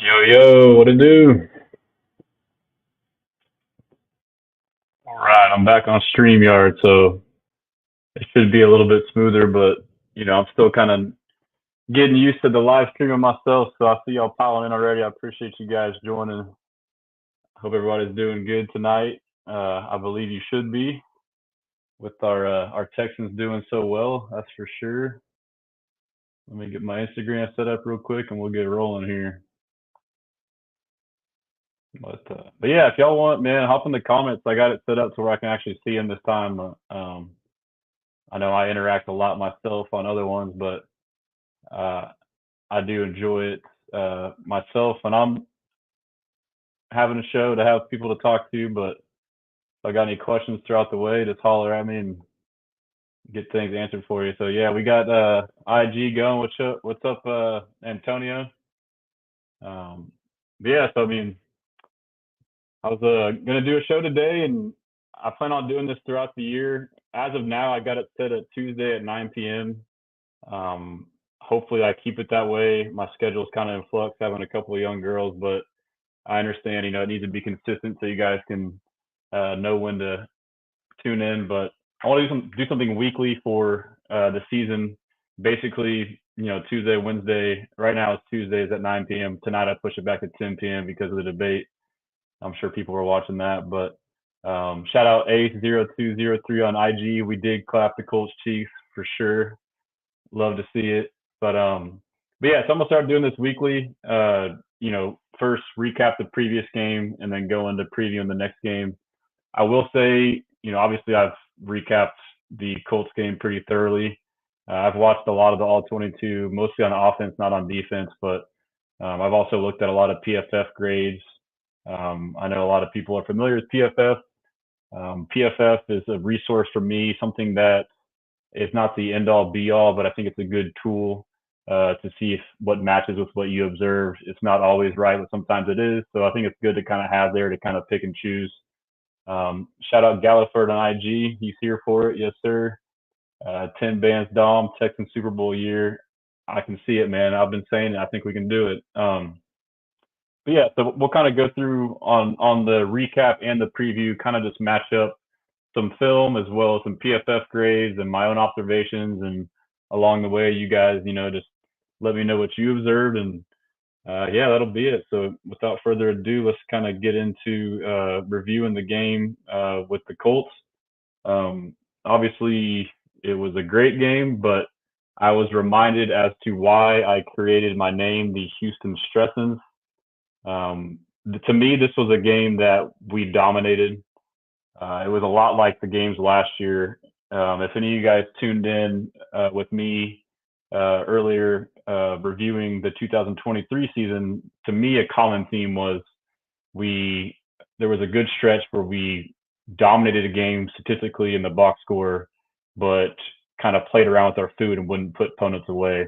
Yo, yo, what it do? All right, I'm back on StreamYard, so it should be a little bit smoother, but I'm still kind of getting used to the live streaming myself. So I see y'all piling in already. I appreciate you guys joining. Hope everybody's doing good tonight. I believe you should be with our Texans doing so well. That's for sure. Let me get my Instagram set up real quick, and we'll get rolling here. But yeah, if y'all want, man, hop in the comments. I got it set up to where I can actually see them this time. I know I interact a lot myself on other ones, but uh, I do enjoy it myself. And I'm having a show to have people to talk to, but if I got any questions throughout the way, just holler at me and get things answered for you. So yeah, we got IG going. What's up, Antonio? Um, but yeah, so I mean, I was gonna do a show today, and I plan on doing this throughout the year. As of now, I got it set at Tuesday at 9 p.m. Hopefully I keep it that way. My schedule's kind of in flux, having a couple of young girls, but I understand, it needs to be consistent so you guys can know when to tune in. But I want to do something weekly for the season. Basically, Tuesday, Wednesday. Right now it's Tuesdays at 9 p.m. Tonight I push it back to 10 p.m. because of the debate. I'm sure people were watching that, but shout out Ace0203 on IG. We did clap the Colts Chiefs for sure. Love to see it. But yeah, so I'm gonna start doing this weekly. First recap the previous game and then go into previewing the next game. I will say, obviously I've recapped the Colts game pretty thoroughly. I've watched a lot of the all 22, mostly on offense, not on defense, but I've also looked at a lot of PFF grades. I know a lot of people are familiar with PFF. PFF is a resource for me, something that it's not the end all be all, but I think it's a good tool to see if what matches with what you observed. It's not always right, but sometimes it is. So I think it's good to kind of have there to kind of pick and choose. Shout out Galliford on IG. He's here for it. Yes, sir. 10 bands Dom, Texan Super Bowl year. I can see it, man. I've been saying it. I think we can do it. But yeah, so we'll kind of go through on the recap and the preview, kind of just match up some film as well as some PFF grades and my own observations. And along the way, you guys, just let me know what you observed. And yeah, that'll be it. So without further ado, let's kind of get into reviewing the game with the Colts. Obviously, it was a great game, but I was reminded as to why I created my name, the Houston Stressans. To me, this was a game that we dominated. It was a lot like the games last year. If any of you guys tuned in with me earlier reviewing the 2023 season, to me a common theme was we there was a good stretch where we dominated a game statistically in the box score, but kind of played around with our food and wouldn't put opponents away.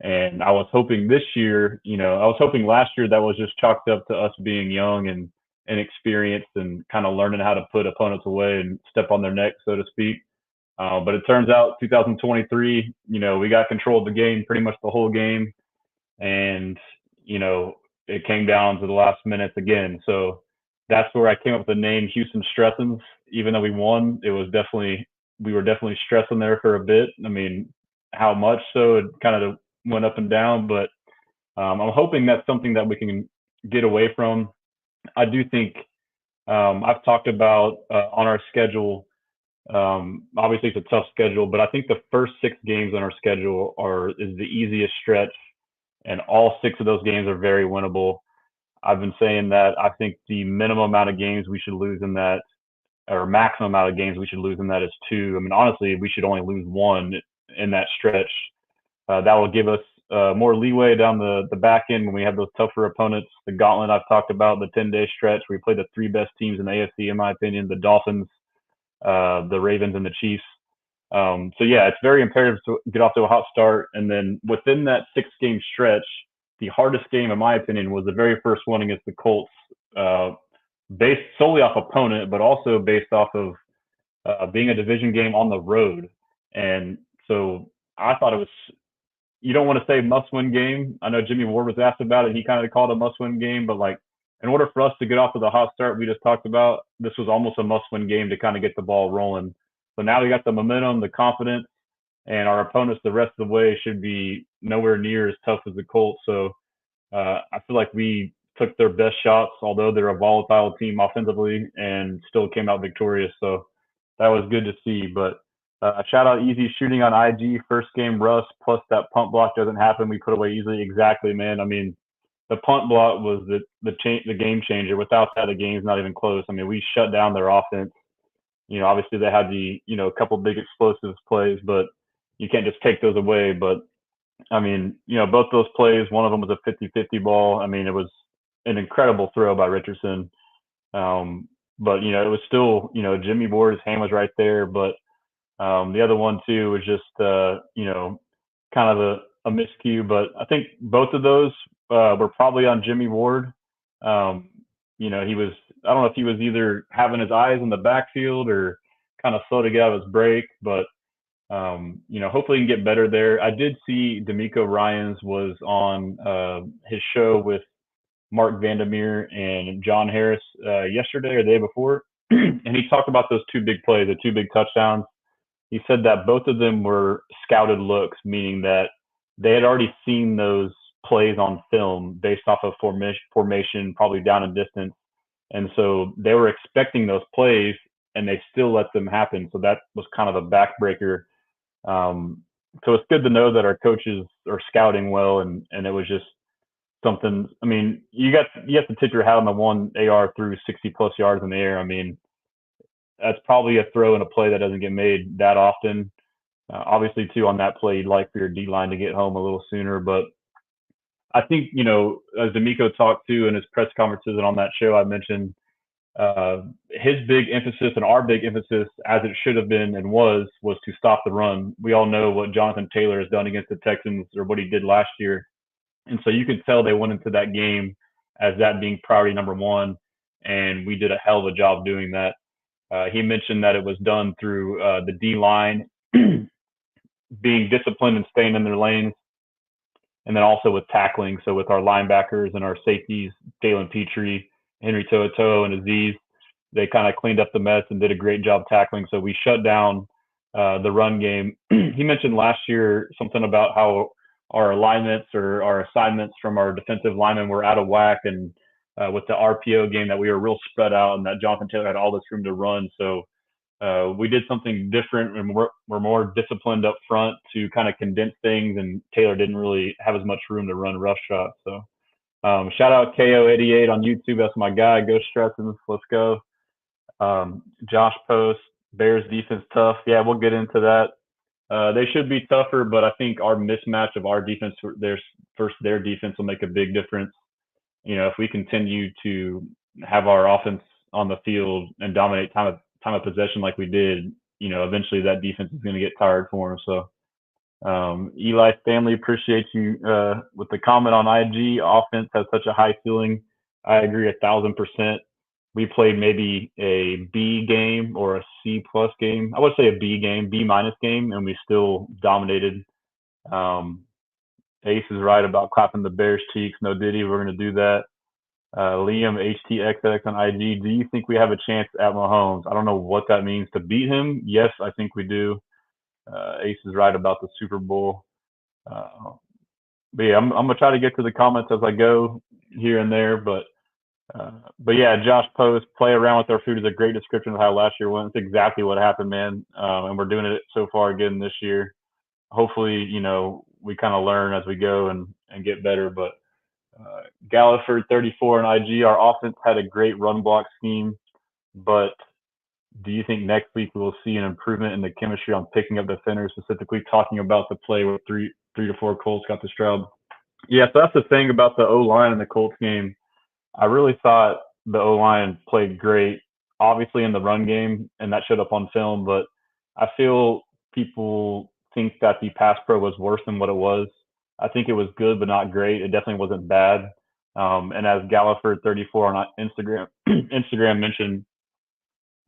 And I was hoping this year, I was hoping last year that was just chalked up to us being young and inexperienced and kind of learning how to put opponents away and step on their neck, so to speak. But it turns out 2023, we got control of the game pretty much the whole game. And, it came down to the last minutes again. So that's where I came up with the name Houston Stressins. Even though we won, we were definitely stressing there for a bit. I mean, how much so it kind of went up and down, but I'm hoping that's something that we can get away from. I do think I've talked about on our schedule. Obviously, it's a tough schedule, but I think the first 6 games on our schedule is the easiest stretch, and all 6 of those games are very winnable. I've been saying that I think the minimum amount of games we should lose in that, or maximum amount of games we should lose in that, is 2. I mean, honestly, we should only lose 1 in that stretch. That will give us more leeway down the back end when we have those tougher opponents. The gauntlet I've talked about, the 10-day stretch, where we play the 3 best teams in the AFC, in my opinion, the Dolphins, the Ravens, and the Chiefs. So yeah, it's very imperative to get off to a hot start. And then within that 6-game stretch, the hardest game, in my opinion, was the very first one against the Colts, based solely off opponent, but also based off of being a division game on the road. And so I thought it was you don't want to say must-win game. I know Jimmy Ward was asked about it. He kind of called it a must-win game, but like in order for us to get off of the hot start we just talked about, this was almost a must-win game to kind of get the ball rolling. So now we got the momentum, the confidence, and our opponents the rest of the way should be nowhere near as tough as the Colts. So I feel like we took their best shots, although they're a volatile team offensively, and still came out victorious. So that was good to see. But shout out Easy Shooting on IG. First game rust plus that punt block doesn't happen. We put away easily. Exactly, man. I mean, the punt block was the game changer. Without that, the game's not even close. I mean, we shut down their offense. Obviously they had a couple big explosive plays, but you can't just take those away. But I mean, both those plays, one of them was a 50-50 ball. I mean, it was an incredible throw by Richardson. But, it was still, Jimmy Ward's hand was right there. But the other one, too, was just, kind of a miscue. But I think both of those were probably on Jimmy Ward. He was, I don't know if he was either having his eyes in the backfield or kind of slow to get out of his break. But hopefully he can get better there. I did see D'Amico Ryans was on his show with Mark Vandermeer and John Harris yesterday or the day before, and he talked about those two big plays, the two big touchdowns. He said that both of them were scouted looks, meaning that they had already seen those plays on film based off of formation, probably down and distance, and so they were expecting those plays, and they still let them happen. So that was kind of a backbreaker. So it's good to know that our coaches are scouting well, and it was just something. I mean, you have to tip your hat on the one AR through 60 plus yards in the air. I mean, that's probably a throw and a play that doesn't get made that often. Obviously, too, on that play, you'd like for your D line to get home a little sooner. But I think, as D'Amico talked to in his press conferences and on that show I mentioned, his big emphasis and our big emphasis, as it should have been and was to stop the run. We all know what Jonathan Taylor has done against the Texans or what he did last year. And so you could tell they went into that game as that being priority number one. And we did a hell of a job doing that. He mentioned that it was done through the D line being disciplined and staying in their lanes, and then also with tackling. So with our linebackers and our safeties, Jalen Petrie, Henry To'oTo'o, and Aziz, they kind of cleaned up the mess and did a great job tackling. So we shut down the run game. He mentioned last year something about how our alignments or our assignments from our defensive linemen were out of whack, and with the RPO game that we were real spread out and that Jonathan Taylor had all this room to run. So we did something different, and we're more disciplined up front to kind of condense things, and Taylor didn't really have as much room to run rough shots. So shout out KO88 on YouTube. That's my guy. Go Stressan. Let's go. Josh Post, Bears defense tough. Yeah, we'll get into that. They should be tougher, but I think our mismatch of our defense versus their defense will make a big difference. If we continue to have our offense on the field and dominate time of possession like we did, eventually that defense is going to get tired for them. So Eli Stanley, appreciate you with the comment on IG. Offense has such a high ceiling. I agree 1,000%. We played maybe a B game or a C plus game. I would say a B game, B minus game, and we still dominated. Ace is right about clapping the Bears cheeks. No Diddy, we're going to do that. Liam HTXX on IG. Do you think we have a chance at Mahomes? I don't know what that means to beat him. Yes, I think we do. Ace is right about the Super Bowl. But yeah, I'm gonna try to get to the comments as I go here and there. But yeah, Josh Post, play around with our food is a great description of how last year went. It's exactly what happened, man. And we're doing it so far again this year. Hopefully, we kind of learn as we go and get better. But Galliford 34 and IG, our offense had a great run block scheme, but do you think next week we will see an improvement in the chemistry on picking up defenders, specifically talking about the play where three to four Colts got the Stroud? Yeah, so that's the thing about the O-line in the Colts game. I really thought the O-line played great, obviously in the run game, and that showed up on film, but I feel people think that the pass pro was worse than what it was. I think it was good, but not great. It definitely wasn't bad. And as Galliford 34 on Instagram mentioned,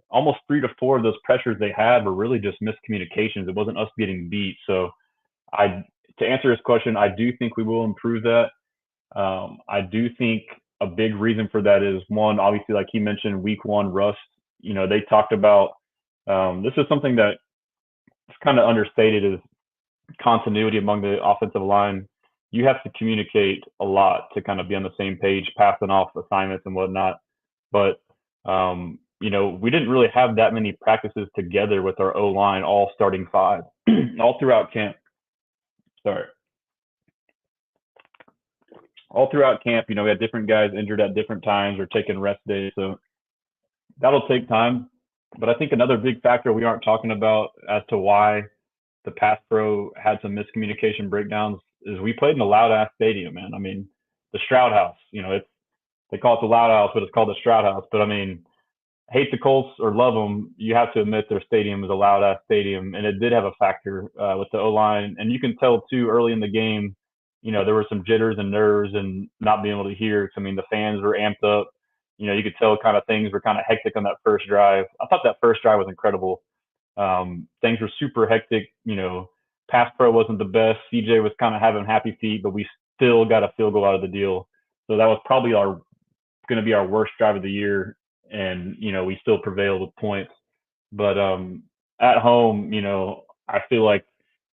almost 3 to 4 of those pressures they had were really just miscommunications. It wasn't us getting beat. So to answer this question, I do think we will improve that. I do think a big reason for that is one, obviously, like he mentioned, week one rust. They talked about this is something that is kind of understated is continuity among the offensive line. You have to communicate a lot to kind of be on the same page, passing off assignments and whatnot. But we didn't really have that many practices together with our O line, all starting five, all throughout camp. Sorry, all throughout camp. We had different guys injured at different times or taking rest days, so that'll take time. But I think another big factor we aren't talking about as to why the pass pro had some miscommunication breakdowns is we played in a loud ass stadium, man. I mean, the Stroud House. They call it the Loud House, but it's called the Stroud House. But I mean, hate the Colts or love them, you have to admit their stadium is a loud ass stadium, and it did have a factor with the O line. And you can tell too early in the game, there were some jitters and nerves and not being able to hear. I mean, the fans were amped up. You could tell kind of things were kind of hectic on that first drive. I thought that first drive was incredible. Things were super hectic. Pass pro wasn't the best. CJ was kind of having happy feet, but we still got a field goal out of the deal. So that was probably going to be our worst drive of the year, and we still prevailed with points. But at home, I feel like,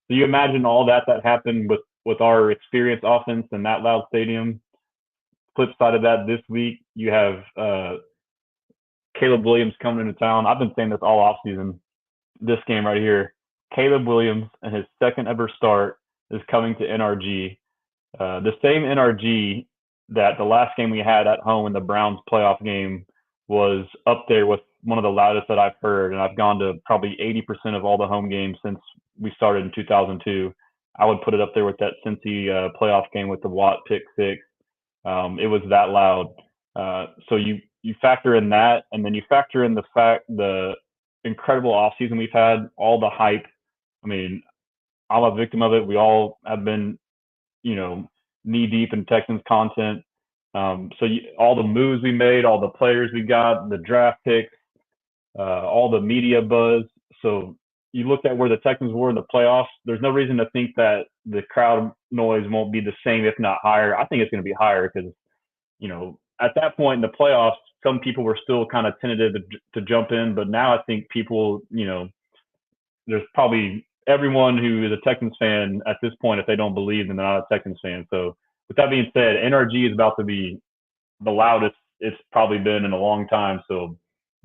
so you imagine all that happened with our experienced offense in that loud stadium. Flip side of that, this week you have Caleb Williams coming into town. I've been saying this all offseason. This game right here, Caleb Williams and his second ever start is coming to NRG. The same NRG that the last game we had at home in the Browns playoff game was up there with one of the loudest that I've heard. And I've gone to probably 80% of all the home games since we started in 2002. I would put it up there with that Cincy playoff game with the Watt pick six. It was that loud. So you factor in that, and then you factor in the incredible offseason we've had, all the hype. I mean, I'm a victim of it. We all have been, knee deep in Texans content. All the moves we made, all the players we got, the draft picks, all the media buzz. So you looked at where the Texans were in the playoffs. There's no reason to think that the crowd noise won't be the same, if not higher. I think it's going to be higher because, at that point in the playoffs, some people were still kind of tentative to jump in, but now I think people, there's probably everyone who is a Texans fan at this point, if they don't believe, then they're not a Texans fan. So with that being said, NRG is about to be the loudest it's probably been in a long time. So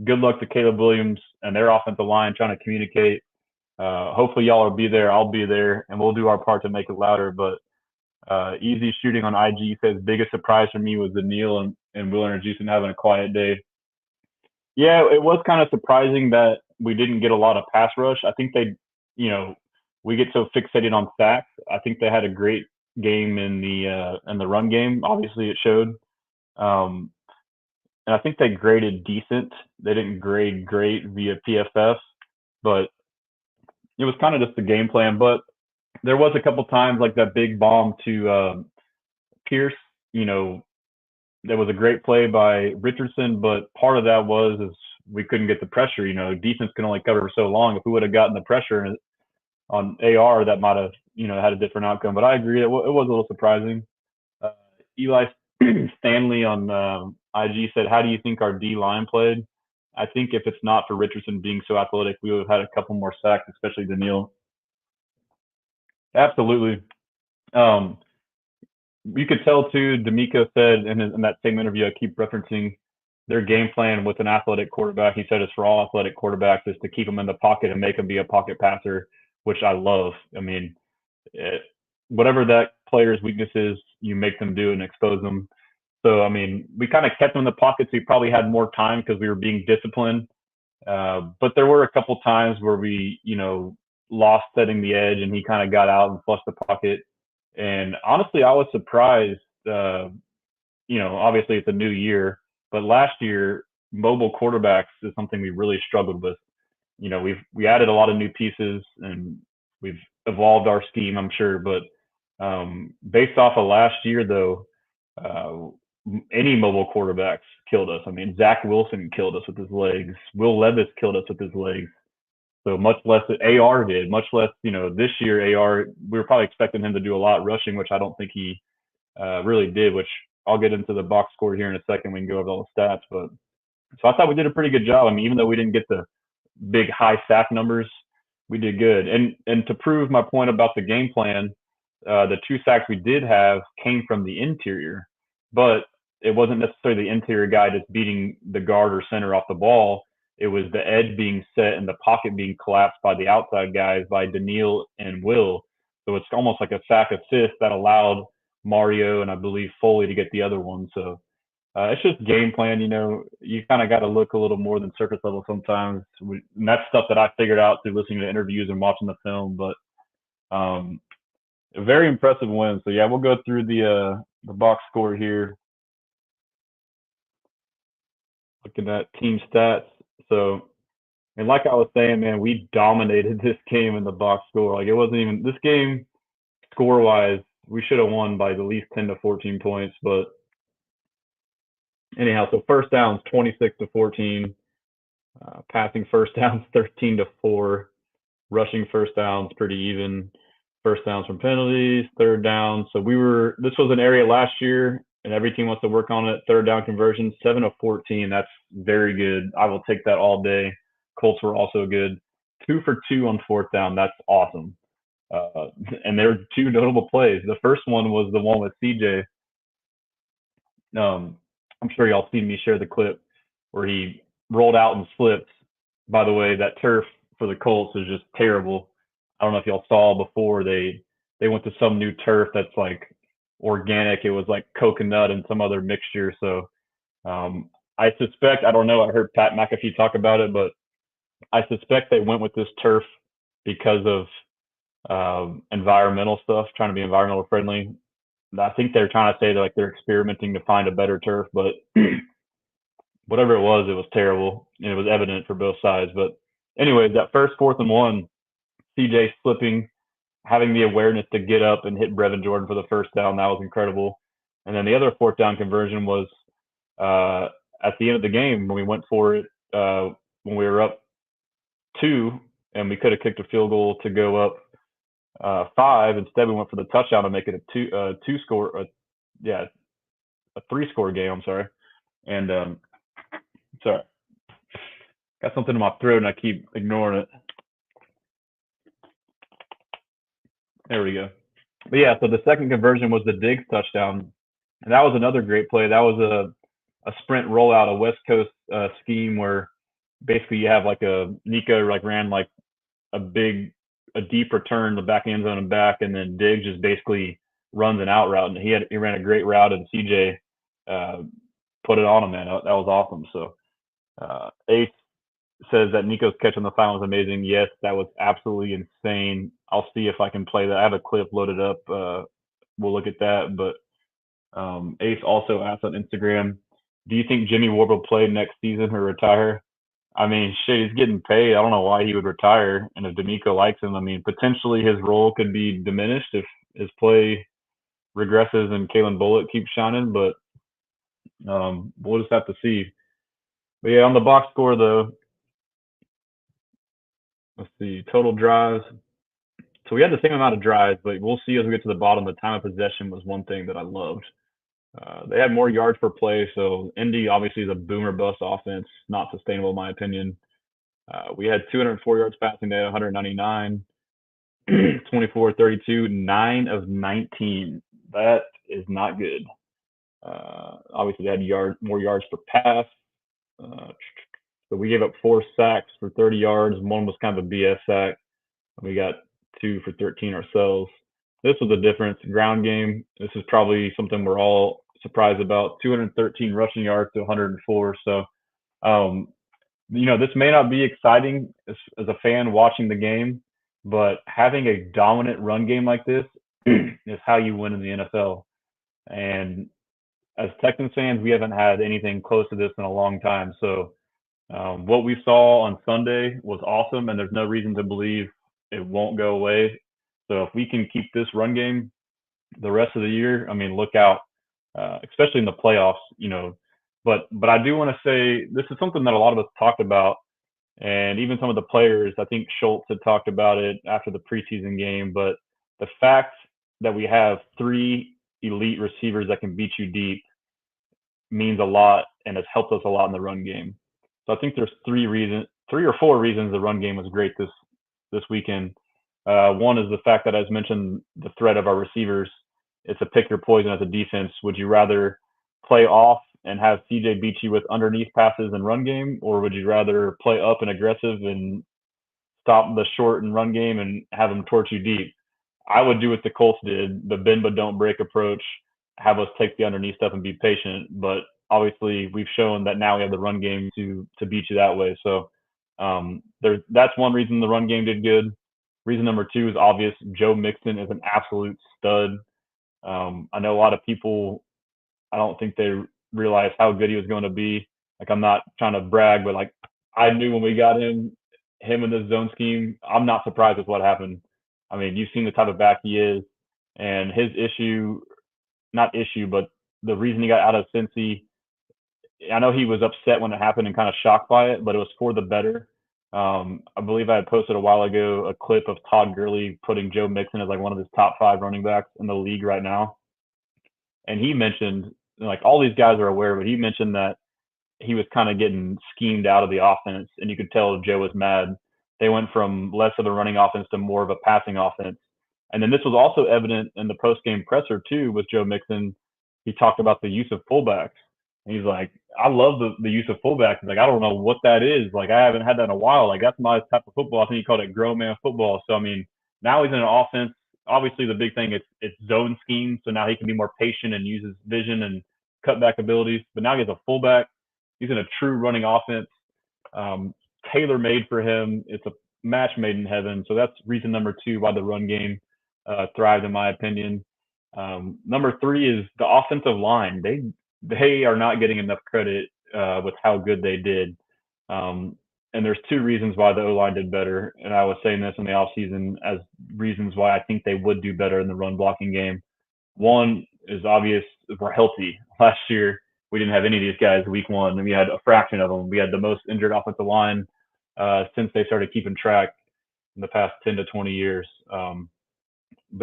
good luck to Caleb Williams and their offensive line trying to communicate. Hopefully y'all will be there. I'll be there, and we'll do our part to make it louder. But Easy Shooting on IG says biggest surprise for me was the Neil and Will Anderson having a quiet day. Yeah, it was kind of surprising that we didn't get a lot of pass rush. I think we get so fixated on sacks. I think they had a great game in the run game. Obviously, it showed. And I think they graded decent. They didn't grade great via PFF, but it was kind of just the game plan. But there was a couple times like that big bomb to Pierce. That was a great play by Richardson, but part of that is we couldn't get the pressure. Defense can only cover for so long. If we would have gotten the pressure on AR, that might have had a different outcome. But I agree, it was a little surprising. Eli Stanley on IG said, "How do you think our D line played?" I think if it's not for Richardson being so athletic, we would have had a couple more sacks, especially Daniil. Absolutely. You could tell too. D'Amico said in that same interview, I keep referencing their game plan with an athletic quarterback. He said it's for all athletic quarterbacks is to keep them in the pocket and make them be a pocket passer, which I love. I mean, whatever that player's weakness is, you make them do and expose them. So, I mean, we kind of kept them in the pocket, so we probably had more time because we were being disciplined. But there were a couple times where we, lost setting the edge, and he kind of got out and flushed the pocket. And honestly, I was surprised. Obviously it's a new year, but last year mobile quarterbacks is something we really struggled with. We added a lot of new pieces and we've evolved our scheme, I'm sure. But based off of last year, though, any mobile quarterbacks killed us. I mean, Zach Wilson killed us with his legs. Will Levis killed us with his legs. So much less AR did, much less, this year AR, we were probably expecting him to do a lot rushing, which I don't think he really did, which I'll get into the box score here in a second. We can go over all the stats. But so I thought we did a pretty good job. I mean, even though we didn't get the big high sack numbers, we did good. And to prove my point about the game plan, the 2 sacks we did have came from the interior, but it wasn't necessarily the interior guy just beating the guard or center off the ball. It was the edge being set and the pocket being collapsed by the outside guys, by Daniil and Will. So it's almost like a sack assist that allowed Mario and I believe Foley to get the other one. So it's just game plan. You kind of got to look a little more than surface level sometimes. And that's stuff that I figured out through listening to interviews and watching the film. But a very impressive win. So yeah, we'll go through the box score here. Looking at team stats. So, and like I was saying, man, we dominated this game in the box score. Like it wasn't even this game score wise. We should have won by at least 10 to 14 points. But anyhow, so first downs 26-14, passing first downs 13-4, rushing first downs pretty even. First downs from penalties, third down. So this was an area last year, and every team wants to work on it. Third down conversion, 7-14. That's very good. I will take that all day. Colts were also good. 2 for 2 on fourth down. That's awesome. And there were 2 notable plays. The first one was the one with CJ. I'm sure y'all seen me share the clip where he rolled out and slipped. By the way, that turf for the Colts is just terrible. I don't know if y'all saw before they went to some new turf that's like organic. It was like coconut and some other mixture. So I suspect, I don't know, I heard Pat McAfee talk about it, but I suspect they went with this turf because of environmental stuff, trying to be environmental friendly. I think they're trying to say they're experimenting to find a better turf, but whatever it was terrible, and it was evident for both sides. But anyways, that first 4th and 1, CJ slipping, having the awareness to get up and hit Brevin Jordan for the first down, that was incredible. And then the other 4th down conversion was at the end of the game when we went for it when we were up 2, and we could have kicked a field goal to go up 5. Instead, we went for the touchdown to make it a 3-score game. I'm sorry. And sorry, got something in my throat and I keep ignoring it. There we go. But yeah, so the second conversion was the Diggs touchdown, and that was another great play. That was a sprint rollout, a West Coast scheme where basically you have like Nico ran like a deep return the back end zone and back, and then Diggs just basically runs an out route, and he ran a great route, and CJ put it on him, man. That was awesome. So Ace says that Nico's catch on the final was amazing. Yes, that was absolutely insane. I'll see if I can play that. I have a clip loaded up. We'll look at that. But Ace also asked on Instagram, do you think Jimmy Ward will play next season or retire? I mean, shit, he's getting paid. I don't know why he would retire. And if D'Amico likes him, I mean, potentially his role could be diminished if his play regresses and Kalen Bullock keeps shining. But we'll just have to see. But yeah, on the box score, though, let's see, total drives. So we had the same amount of drives, but we'll see as we get to the bottom. The time of possession was one thing that I loved. They had more yards per play, so Indy obviously is a boomer bust offense, not sustainable in my opinion. We had 204 yards passing day, 199, 24-32, 9 of 19. That is not good. Obviously, they had more yards per pass. So we gave up 4 sacks for 30 yards. One was kind of a BS sack. We got 2 for 13 ourselves. This was a difference. Ground game, this is probably something we're all surprised about. 213 rushing yards to 104. So, this may not be exciting as a fan watching the game, but having a dominant run game like this is how you win in the NFL. And as Texans fans, we haven't had anything close to this in a long time. So what we saw on Sunday was awesome, and there's no reason to believe it won't go away. So if we can keep this run game the rest of the year, I mean, look out, especially in the playoffs, But I do want to say this is something that a lot of us talked about, And even some of the players, I think Schultz had talked about it after the preseason game, but the fact that we have three elite receivers that can beat you deep means a lot and has helped us a lot in the run game. So I think there's three or four reasons the run game was great this weekend. One is the fact that, as mentioned, the threat of our receivers. It's a pick your poison as a defense. Would you rather play off and have CJ beat you with underneath passes and run game, or would you rather play up and aggressive and stop the short and run game and have them torch you deep? I would do what the Colts did, the bend but don't break approach, have us take the underneath stuff and be patient. But obviously, we've shown that now we have the run game to beat you that way. So that's one reason the run game did good. Reason number two is obvious. Joe Mixon is an absolute stud. I know a lot of people, I don't think they realized how good he was going to be. Like, I'm not trying to brag, but like, I knew when we got him in this zone scheme, I'm not surprised with what happened. I mean, you've seen the type of back he is, and his issue, not issue, but the reason he got out of Cincy, I know he was upset when it happened and kind of shocked by it, but it was for the better. I believe I had posted a while ago a clip of Todd Gurley putting Joe Mixon as like one of his top 5 running backs in the league right now. And he mentioned, like, all these guys are aware, but he mentioned that he was kind of getting schemed out of the offense, and you could tell Joe was mad. They went from less of a running offense to more of a passing offense. And then this was also evident in the post-game presser too with Joe Mixon. He talked about the use of fullbacks. And he's like, I love the use of fullbacks. He's like, I don't know what that is. Like, I haven't had that in a while. Like, that's my type of football. I think he called it grown man football. So, I mean, now he's in an offense. Obviously, the big thing is it's zone scheme. So now he can be more patient and use his vision and cutback abilities. But now he has a fullback. He's in a true running offense, um, tailor made for him. It's a match made in heaven. So that's reason number two why the run game thrived, in my opinion. Number three is the offensive line. They are not getting enough credit with how good they did. And there's two reasons why the O line did better. And I was saying this in the offseason as reasons why I think they would do better in the run blocking game. One is obvious, we're healthy. Last year, we didn't have any of these guys week one, and we had a fraction of them. We had the most injured offensive line since they started keeping track in the past 10 to 20 years. But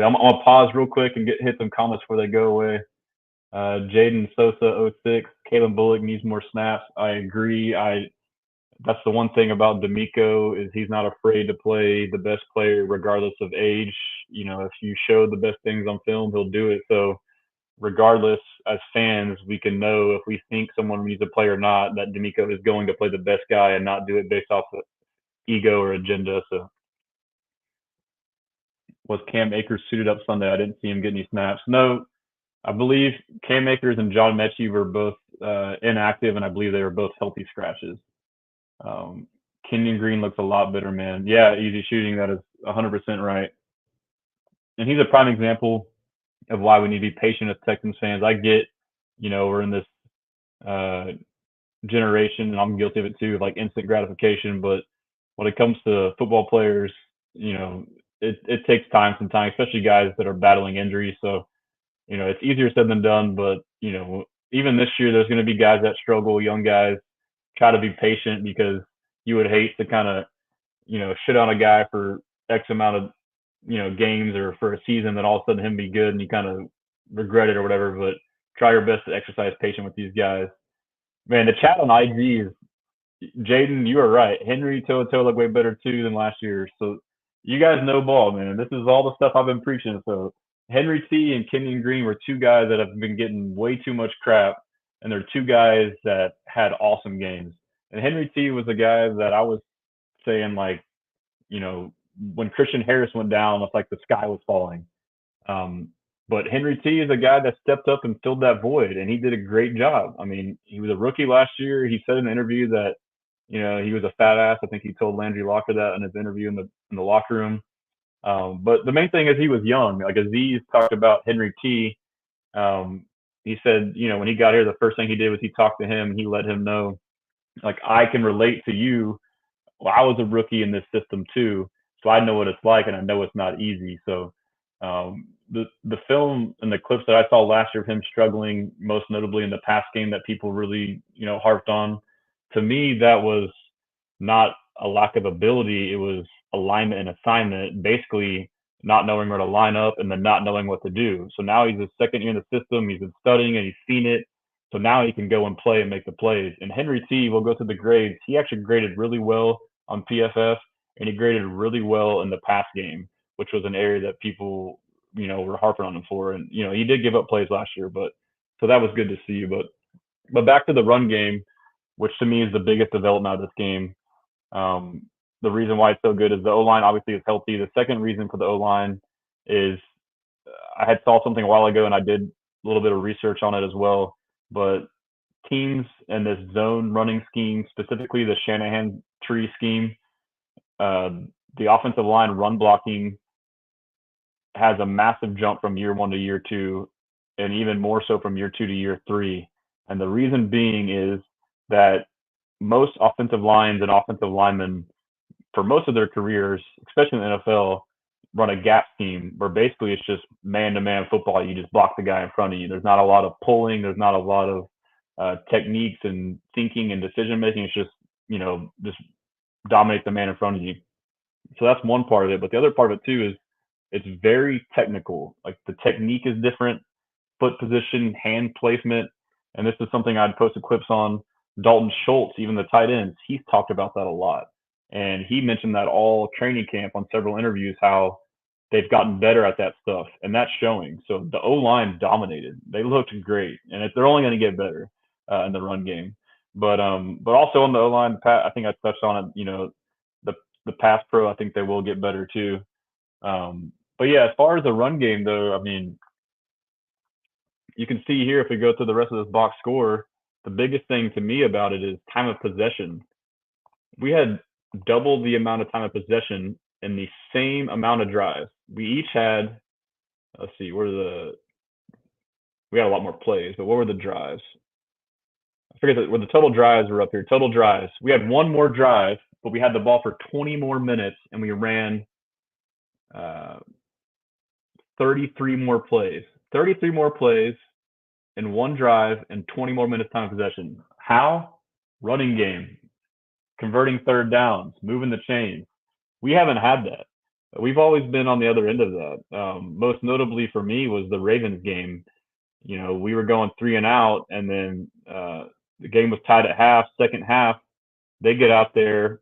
I'm going to pause real quick and hit some comments before they go away. Jaden Sosa, 06. Caleb Bullock needs more snaps. I agree. That's the one thing about D'Amico is he's not afraid to play the best player regardless of age. You know, if you show the best things on film, he'll do it. So regardless, as fans, we can know if we think someone needs to play or not, that D'Amico is going to play the best guy and not do it based off of ego or agenda. So was Cam Akers suited up Sunday? I didn't see him get any snaps. No, I believe Cam Akers and John Mechie were both inactive, and I believe they were both healthy scratches. Kenyon Green looks a lot better, man. Yeah, easy shooting. That is 100% right. And he's a prime example of why we need to be patient as Texans fans. I get, we're in this uh, generation, and I'm guilty of it too, like instant gratification. But when it comes to football players, it takes time sometimes, especially guys that are battling injuries. So, it's easier said than done. But, even this year, there's going to be guys that struggle, young guys. Try to be patient because you would hate to kind of, shit on a guy for X amount of, games or for a season, that all of a sudden him be good and you kind of regret it or whatever. But try your best to exercise patience with these guys. Man, the chat on IG is Jaden. You are right. Henry Toto looked way better too than last year. So you guys know ball, man. This is all the stuff I've been preaching. So Henry T and Kenyon Green were two guys that have been getting way too much crap, and they're two guys that had awesome games. And Henry T was a guy that I was saying, like, when Christian Harris went down, it's like the sky was falling. But Henry T is a guy that stepped up and filled that void, and he did a great job. I mean, he was a rookie last year. He said in an interview that, he was a fat ass. I think he told Landry Locker that in his interview in the locker room. But the main thing is he was young. Like Aziz talked about Henry T. He said, when he got here, the first thing he did was he talked to him. And he let him know, like, I can relate to you. Well, I was a rookie in this system too, so I know what it's like, and I know it's not easy. So the film and the clips that I saw last year of him struggling, most notably in the pass game that people really harped on, to me that was not a lack of ability. It was alignment and assignment, basically not knowing where to line up and then not knowing what to do. So now he's a second year in the system. He's been studying and he's seen it. So now he can go and play and make the plays. And Henry T will go to the grades. He actually graded really well on PFF, and he graded really well in the pass game, which was an area that people, were harping on him for. And he did give up plays last year, but so that was good to see. But back to the run game, which to me is the biggest development of this game. Um, the reason why it's so good is the O line obviously is healthy. The second reason for the O line is I had saw something a while ago and I did a little bit of research on it as well. But teams in this zone running scheme, specifically the Shanahan tree scheme, uh, the offensive line run blocking has a massive jump from year one to year two, and even more so from year two to year three. And the reason being is that most offensive lines and offensive linemen, for most of their careers, especially in the NFL, run a gap scheme where basically it's just man-to-man football. You just block the guy in front of you. There's not a lot of pulling. There's not a lot of techniques and thinking and decision making. It's just just dominate the man in front of you. So that's one part of it. But the other part of it too is it's very technical. Like the technique is different, foot position, hand placement, and this is something I'd posted clips on. Dalton Schultz, even the tight ends, he's talked about that a lot, and he mentioned that all training camp on several interviews how they've gotten better at that stuff, and that's showing. So the O line dominated; they looked great, and they're only going to get better in the run game. But also on the O line, I think I touched on it. The the pass pro, I think they will get better too. But yeah, as far as the run game though, I mean, you can see here if we go to the rest of this box score, the biggest thing to me about it is time of possession. We had double the amount of time of possession in the same amount of drives. We each had, let's see, we had a lot more plays, but what were the drives? I forget where the total drives were up here. Total drives. We had one more drive, but we had the ball for 20 more minutes, and we ran uh, 33 more plays. 33 more plays in one drive and 20 more minutes time of possession. How? Running game, converting third downs, moving the chains. We haven't had that. We've always been on the other end of that. Most notably for me was the Ravens game. We were going three and out, and then the game was tied at half. Second half, they get out there,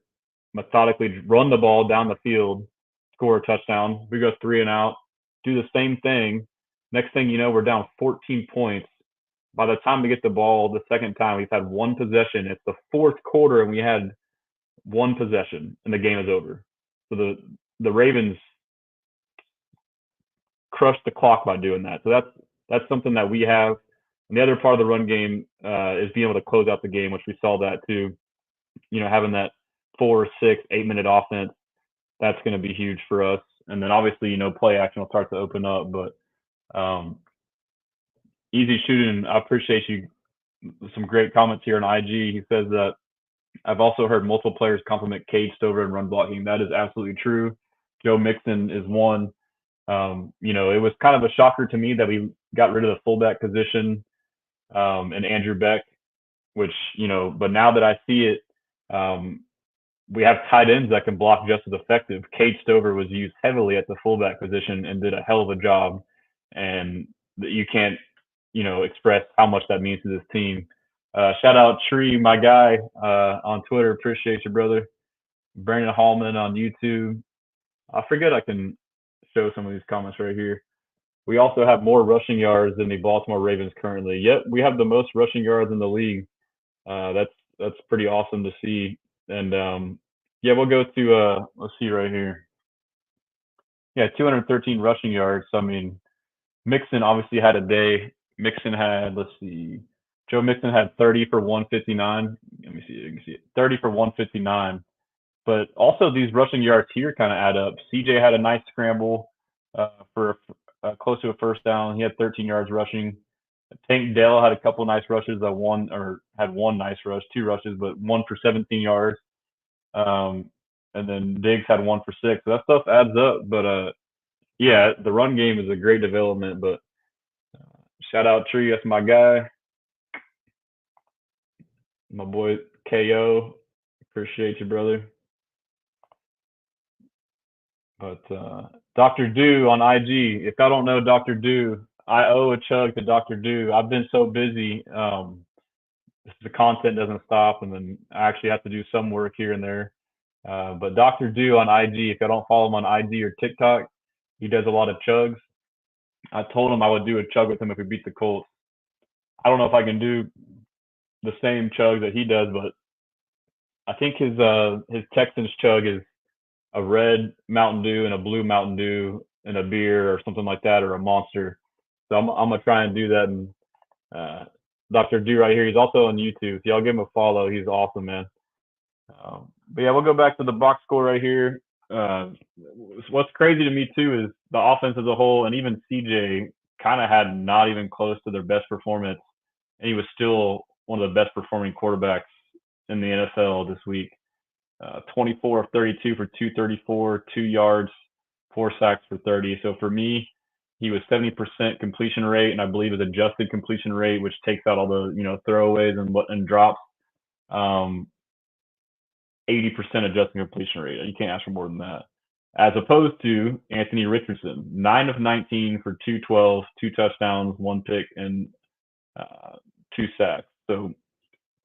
methodically run the ball down the field, score a touchdown. We go three and out, do the same thing. Next thing you know, we're down 14 points. By the time we get the ball the second time, we've had one possession. It's the fourth quarter, and we had one possession, and the game is over. So the Ravens crushed the clock by doing that. So that's something that we have. And the other part of the run game is being able to close out the game, which we saw that too. Having that 4, 6, 8 minute offense, that's going to be huge for us. And then obviously, play action will start to open up. But Easy Shooting, I appreciate you. Some great comments here on IG. He says that I've also heard multiple players compliment Cade Stover and run blocking. That is absolutely true. Joe Mixon is one. It was kind of a shocker to me that we got rid of the fullback position and Andrew Beck, which, but now that I see it, we have tight ends that can block just as effective. Cade Stover was used heavily at the fullback position and did a hell of a job. And you can't, express how much that means to this team. Shout out Tree, my guy, on Twitter. Appreciate you, brother. Brandon Hallman on YouTube. I forget I can show some of these comments right here. We also have more rushing yards than the Baltimore Ravens currently. Yet we have the most rushing yards in the league. That's pretty awesome to see. And yeah, we'll go to let's see right here. Yeah, 213 rushing yards. So, I mean, Mixon obviously had a day. Mixon had, let's see, Joe Mixon had 30 for 159. Let me see. You can see it. 30 for 159. But also these rushing yards here kind of add up. CJ had a nice scramble for close to a first down. He had 13 yards rushing. Tank Dell had a couple nice rushes. Had one nice rush, two rushes, but one for 17 yards. And then Diggs had one for 6. So that stuff adds up. But yeah, the run game is a great development. But shout out Tree, that's my guy, my boy KO. Appreciate you, brother. But Dr. Do on IG, if I don't know Dr. Do, I owe a chug to Dr. Do. I've been so busy. The content doesn't stop, and then I actually have to do some work here and there. But Dr. Do on IG, if I don't follow him on IG or TikTok, he does a lot of chugs. I told him I would do a chug with him if we beat the Colts. I don't know if I can do the same chug that he does, but I think his Texans chug is a red Mountain Dew and a blue Mountain Dew and a beer or something like that, or a Monster. So I'm gonna try and do that. And uh, Dr. Dew right here, he's also on YouTube. So y'all give him a follow. He's awesome, man. But yeah, we'll go back to the box score right here. Uh, what's crazy to me too is the offense as a whole, and even CJ kind of had not even close to their best performance, and he was still one of the best performing quarterbacks in the NFL this week. 24 of 32 for 234, 2 yards, 4 sacks for 30. So for me, he was 70% completion rate, and I believe his adjusted completion rate, which takes out all the throwaways and drops. Um, 80% adjusted completion rate. You can't ask for more than that. As opposed to Anthony Richardson, 9 of 19 for 212, 2 touchdowns, 1 pick, and 2 sacks. So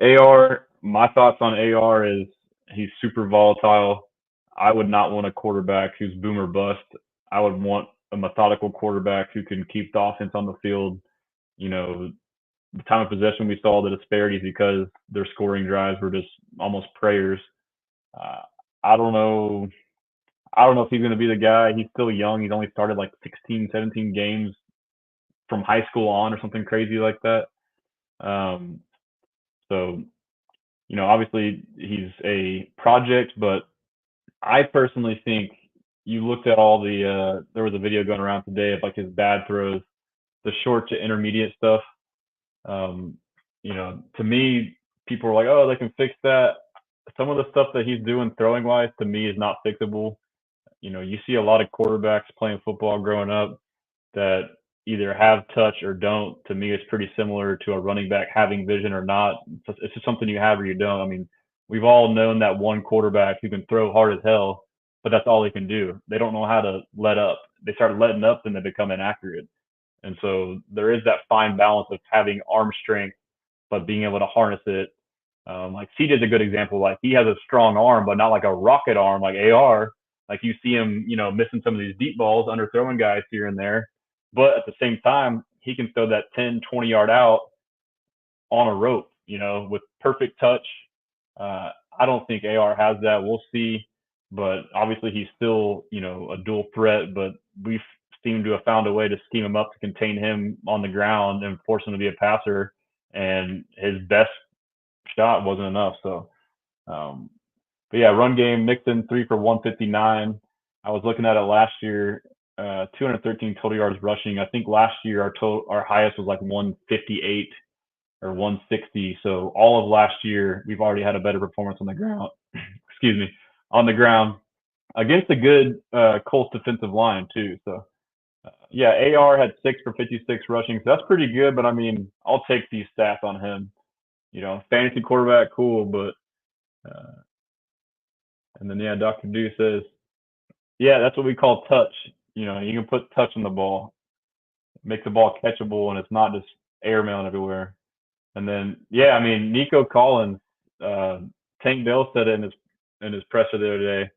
AR, my thoughts on AR is he's super volatile. I would not want a quarterback who's boom or bust. I would want a methodical quarterback who can keep the offense on the field. You know, the time of possession we saw the disparities because their scoring drives were just almost prayers. Uh, I don't know. I don't know if he's going to be the guy. He's still young. He's only started like 16, 17 games from high school on or something crazy like that. Um, so, obviously he's a project, but I personally think you looked at all there was a video going around today of like his bad throws, the short to intermediate stuff. Um, to me, people were like, oh, they can fix that. Some of the stuff that he's doing throwing wise to me is not fixable. You see a lot of quarterbacks playing football growing up that either have touch or don't. To me, it's pretty similar to a running back having vision or not. It's just something you have or you don't. I mean, we've all known that one quarterback who can throw hard as hell, but that's all he can do. They don't know how to let up. They start letting up, then they become inaccurate. And so there is that fine balance of having arm strength, but being able to harness it. Like CJ is a good example. Like he has a strong arm, but not like a rocket arm like AR. Like you see him, missing some of these deep balls, underthrowing guys here and there. But at the same time, he can throw that 10, 20 yard out on a rope, with perfect touch. I don't think AR has that. We'll see. But obviously, he's still, a dual threat. But we've seemed to have found a way to scheme him up to contain him on the ground and force him to be a passer. And his best shot wasn't enough. So, um, but yeah, run game, Mixon 3 for 159. I was looking at it last year, 213 total yards rushing. I think last year our highest was like 158 or 160. So all of last year we've already had a better performance on the ground. Excuse me, on the ground against a good Colts defensive line too. So yeah, AR had 6 for 56 rushing. So that's pretty good. But I mean, I'll take these stats on him. Fantasy quarterback, cool, but and then yeah, Dr. Do says, yeah, that's what we call touch. You can put touch on the ball, make the ball catchable, and it's not just airmail everywhere. And then yeah, I mean Nico Collins, uh, Tank Dell said it in his presser the other day.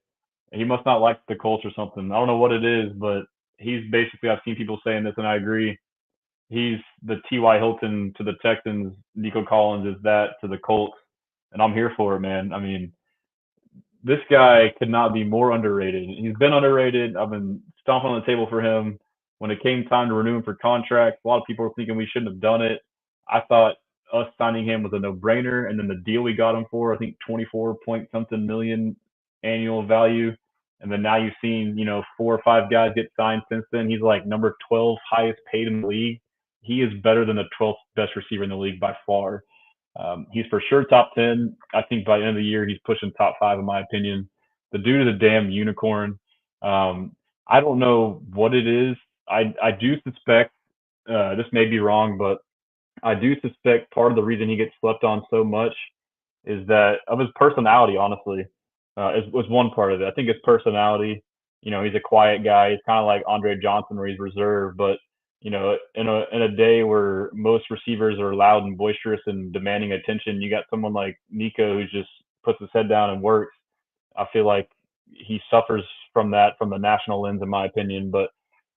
He must not like the Colts or something. I don't know what it is, but he's basically I've seen people saying this and I agree. He's the T.Y. Hilton to the Texans. Nico Collins is that to the Colts, and I'm here for it, man. I mean, this guy could not be more underrated. He's been underrated. I've been stomping on the table for him. When it came time to renew him for contract, a lot of people were thinking we shouldn't have done it. I thought us signing him was a no-brainer, and then the deal we got him for, I think 24 point something million annual value. And then now you've seen, 4 or 5 guys get signed since then. He's like number 12 highest paid in the league. He is better than the 12th best receiver in the league by far. He's for sure top 10. I think by the end of the year, he's pushing top 5, in my opinion. The dude is a damn unicorn. I don't know what it is. I do suspect, this may be wrong, but I do suspect part of the reason he gets slept on so much is that of his personality, honestly, was one part of it. I think his personality, he's a quiet guy. He's kind of like Andre Johnson, where he's reserved. But in a day where most receivers are loud and boisterous and demanding attention, you got someone like Nico who just puts his head down and works. I feel like he suffers from that from the national lens, in my opinion. But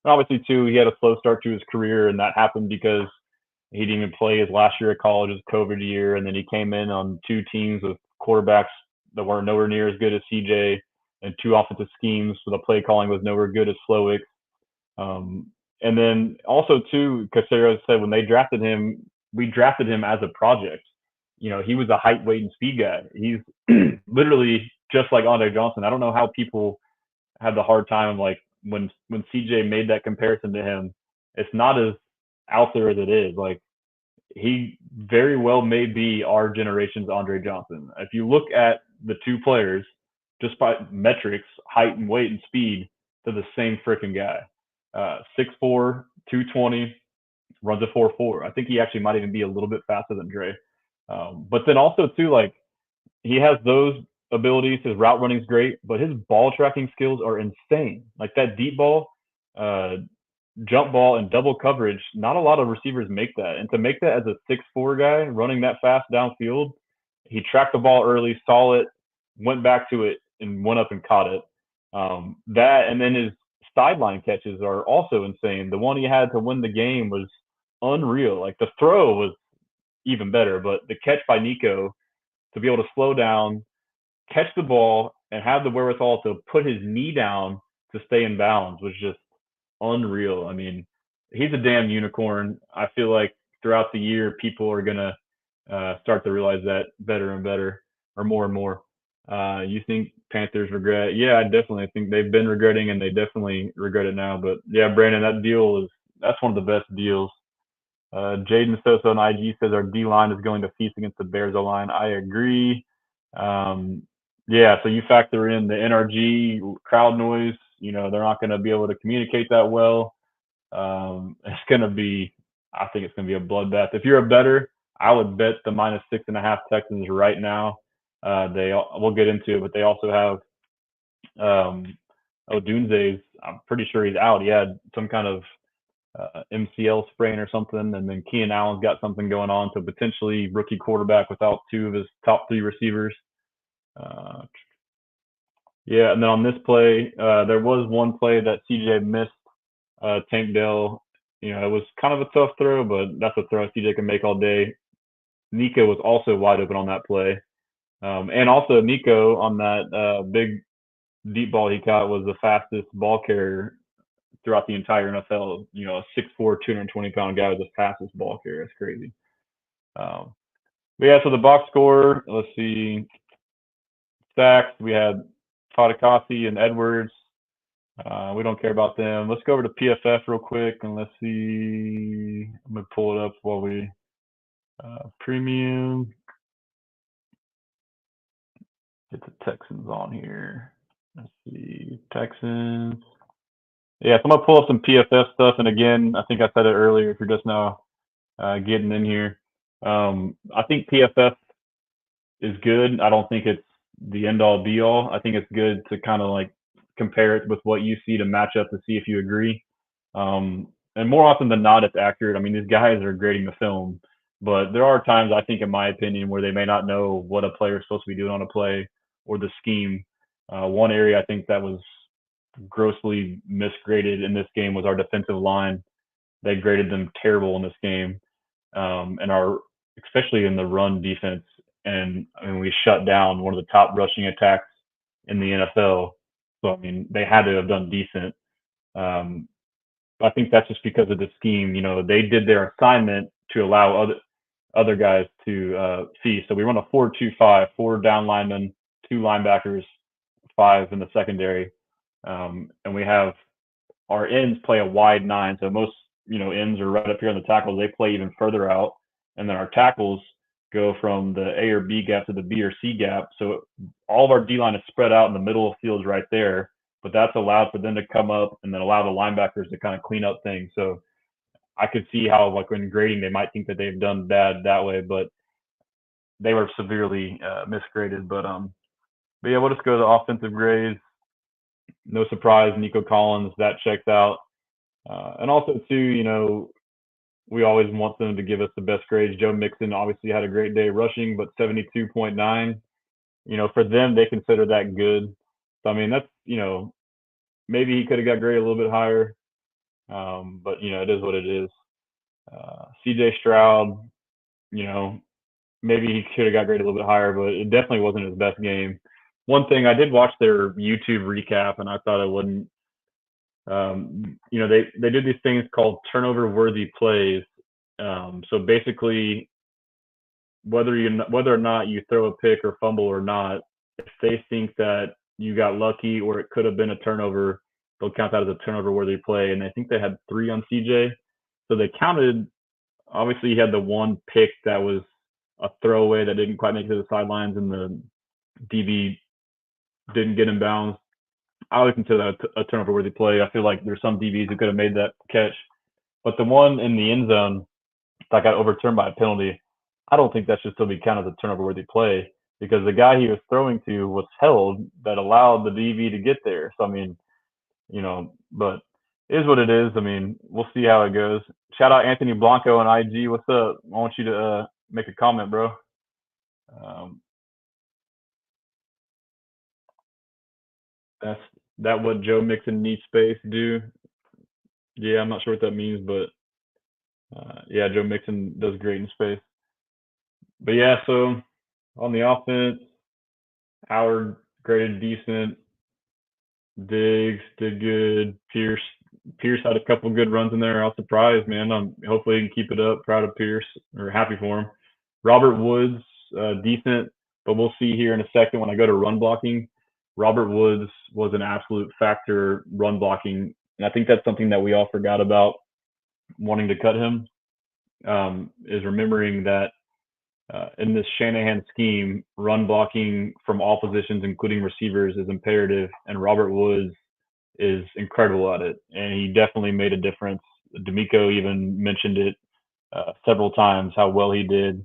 obviously, too, he had a slow start to his career, and that happened because he didn't even play his last year of college, his COVID year, and then he came in on two teams with quarterbacks that weren't nowhere near as good as CJ, and two offensive schemes, so the play calling was nowhere good as Slowick. And then also too, Casero said when they drafted him, we drafted him as a project. He was a height, weight, and speed guy. He's literally just like Andre Johnson. I don't know how people have the hard time like when CJ made that comparison to him. It's not as out there as it is. Like he very well may be our generation's Andre Johnson. If you look at the two players, just by metrics, height and weight and speed, they're the same freaking guy. 6'4", 220, runs a 4.4. I think he actually might even be a little bit faster than Dre. But then also too, like he has those abilities. His route running is great, but his ball tracking skills are insane. Like that deep ball, uh, jump ball, and double coverage. Not a lot of receivers make that, and to make that as a 6'4" guy running that fast downfield, he tracked the ball early, saw it, went back to it, and went up and caught it. That and then his sideline catches are also insane. The one he had to win the game was unreal. Like the throw was even better, but the catch by Nico to be able to slow down, catch the ball, and have the wherewithal to put his knee down to stay in bounds was just unreal. I mean, he's a damn unicorn. I feel like throughout the year, people are gonna start to realize that better and better, or more and more. You think Panthers regret? Yeah, I definitely think they've been regretting, and they definitely regret it now. But yeah, Brandon, that's one of the best deals. Jaden Sosa on IG says our D line is going to feast against the Bears O line. I agree. Um, yeah, so you factor in the NRG crowd noise. They're not going to be able to communicate that well. It's going to be, I think it's going to be a bloodbath. If you're a better, I would bet the -6.5 Texans right now. We'll get into it, but they also have Odunze's. I'm pretty sure he's out. He had some kind of MCL sprain or something, and then Keenan Allen's got something going on, so potentially rookie quarterback without two of his top three receivers. Uh, yeah, and then on this play, there was one play that CJ missed. Tank Dell, it was kind of a tough throw, but that's a throw CJ can make all day. Nico was also wide open on that play. And also Nico on that big deep ball he caught was the fastest ball carrier throughout the entire NFL. A 6'4", 220-pound guy was the fastest ball carrier. That's crazy. But yeah, so the box score, let's see. Sacks, we had Fatukasi and Edwards. We don't care about them. Let's go over to PFF real quick and let's see. I'm going to pull it up while we premium. Get the Texans on here. Let's see. Texans. Yeah, so I'm going to pull up some PFF stuff. And again, I think I said it earlier if you're just now getting in here. I think PFF is good. I don't think it's the end all be all. I think it's good to kind of like compare it with what you see to match up to see if you agree. And more often than not, it's accurate. I mean, these guys are grading the film, but there are times I think, in my opinion, where they may not know what a player is supposed to be doing on a play or the scheme. One area I think that was grossly misgraded in this game was our defensive line. They graded them terrible in this game, and especially in the run defense. And I mean, we shut down one of the top rushing attacks in the NFL. So I mean, they had to have done decent. I think that's just because of the scheme. They did their assignment to allow other guys to see. So we run a 4-2-5, 4 down linemen, 2 linebackers, 5 in the secondary, and we have our ends play a wide 9. So most ends are right up here on the tackles. They play even further out, and then our tackles go from the A or B gap to the B or C gap. So all of our D line is spread out in the middle of the field right there. But that's allowed for them to come up and then allow the linebackers to kind of clean up things. So I could see how, like, when grading, they might think that they've done bad that way, but they were severely misgraded. But yeah, we'll just go to the offensive grades. No surprise, Nico Collins, that checks out. And also, too, we always want them to give us the best grades. Joe Mixon obviously had a great day rushing, but 72.9. For them, they consider that good. So, I mean, that's, maybe he could have got graded a little bit higher, but, it is what it is. CJ Stroud, you know, maybe he should have got graded a little bit higher, but it definitely wasn't his best game. One thing I did watch their YouTube recap, and I thought it wouldn't. They did these things called turnover worthy plays. So basically, whether or not you throw a pick or fumble or not, if they think that you got lucky or it could have been a turnover, they'll count that as a turnover worthy play. And I think they had 3 on CJ, so they counted. Obviously, he had the one pick that was a throwaway that didn't quite make it to the sidelines, and the DB didn't get in bounds. I would consider that a turnover worthy play. I feel like there's some DBs who could have made that catch, but the one in the end zone that got overturned by a penalty, I don't think that should still be counted as a turnover worthy play because the guy he was throwing to was held that allowed the DB to get there. So I mean, but it is what it is. I mean, we'll see how it goes. Shout out Anthony Blanco on IG. What's up? I want you to make a comment, bro. Um, that's that what Joe Mixon needs space do. Yeah, I'm not sure what that means, but yeah, Joe Mixon does great in space. But yeah, so on the offense, Howard graded decent. Diggs did good. Pierce had a couple good runs in there. I was surprised, man. Hopefully he can keep it up. Proud of Pierce, or happy for him. Robert Woods, decent, but we'll see here in a second when I go to run blocking. Robert Woods was an absolute factor run blocking, and I think that's something that we all forgot about wanting to cut him. Is remembering that in this Shanahan scheme, run blocking from all positions, including receivers, is imperative, and Robert Woods is incredible at it, and he definitely made a difference. D'Amico even mentioned it several times how well he did.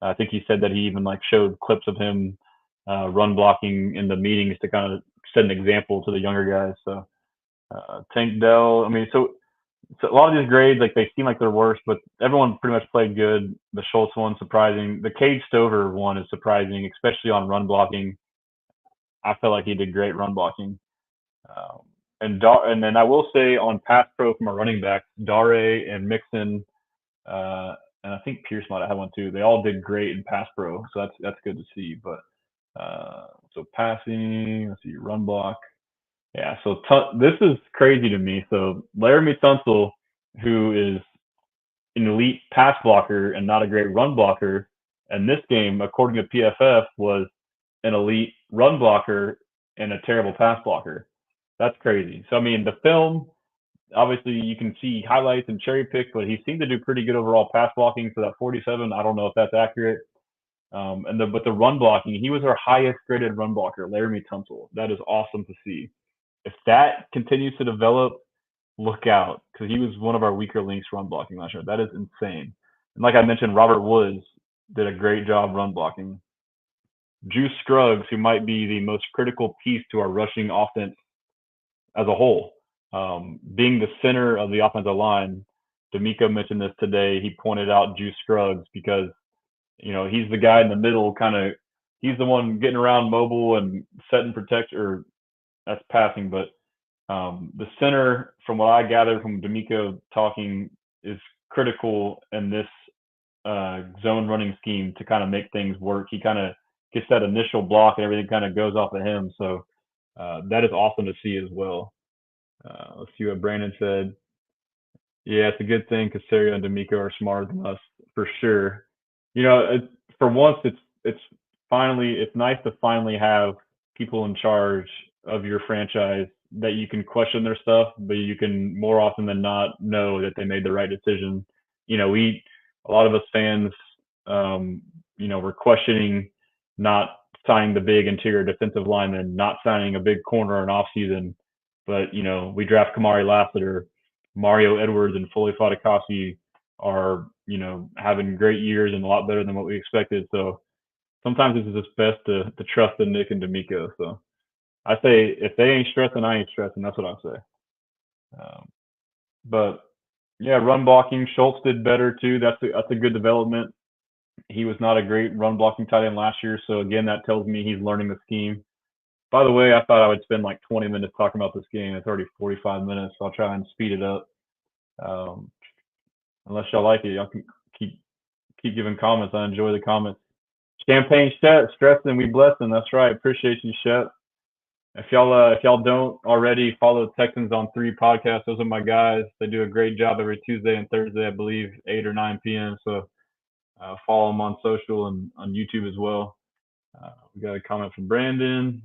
I think he said that he even like showed clips of him run blocking in the meetings to kind of set an example to the younger guys. So Tank Dell, I mean, so a lot of these grades, like they seem like they're worse, but everyone pretty much played good. The Schultz one surprising. The Cade Stover one is surprising, especially on run blocking. I felt like he did great run blocking. Um, and then I will say on pass pro from a running back, Dare and Mixon, uh, and I think Pierce might have had one too. They all did great in pass pro, so that's good to see. But so passing, let's see, run block. Yeah, so this is crazy to me. So Laramie Tunsil, who is an elite pass blocker and not a great run blocker, and this game, according to PFF, was an elite run blocker and a terrible pass blocker. That's crazy. So I mean, the film, obviously you can see highlights and cherry pick, but he seemed to do pretty good overall pass blocking for that 47. I don't know if that's accurate. But the run blocking, he was our highest graded run blocker, Laramie Tunsil. That is awesome to see. If that continues to develop, look out because he was one of our weaker links run blocking last year. That is insane. And like I mentioned, Robert Woods did a great job run blocking. Juice Scruggs, who might be the most critical piece to our rushing offense as a whole, being the center of the offensive line. D'Amico mentioned this today. He pointed out Juice Scruggs because he's the guy in the middle, kind of. He's the one getting around mobile and setting protect, or that's passing, but the center, from what I gathered from D'Amico talking, is critical in this zone running scheme to kind of make things work. He kind of gets that initial block and everything kind of goes off of him. So that is awesome to see as well. Let's see what Brandon said. Yeah, it's a good thing Casario and D'Amico are smarter than us for sure. For once, it's it's nice to finally have people in charge of your franchise that you can question their stuff, but you can more often than not know that they made the right decision. We a lot of us fans, were questioning not signing the big interior defensive lineman, not signing a big corner in off season, but we draft Kamari Lassiter, Mario Edwards, and Foley Fatukasi are having great years and a lot better than what we expected. So sometimes it's just best to trust in Nick and D'Amico. So I say if they ain't stressing, I ain't stressing. That's what I say. Um, but yeah, run blocking. Schultz did better too. That's a good development. He was not a great run blocking tight end last year, so again, that tells me he's learning the scheme. By the way, I thought I would spend like 20 minutes talking about this game. It's already 45 minutes, so I'll try and speed it up. Um, unless y'all like it, y'all can keep keep giving comments. I enjoy the comments. Champagne Shet, Stressan, we blessing. That's right. Appreciate you, Shet. If y'all don't already follow Texans on 3 podcasts, those are my guys. They do a great job every Tuesday and Thursday, I believe, 8 or 9 p.m. So follow them on social and on YouTube as well. We got a comment from Brandon.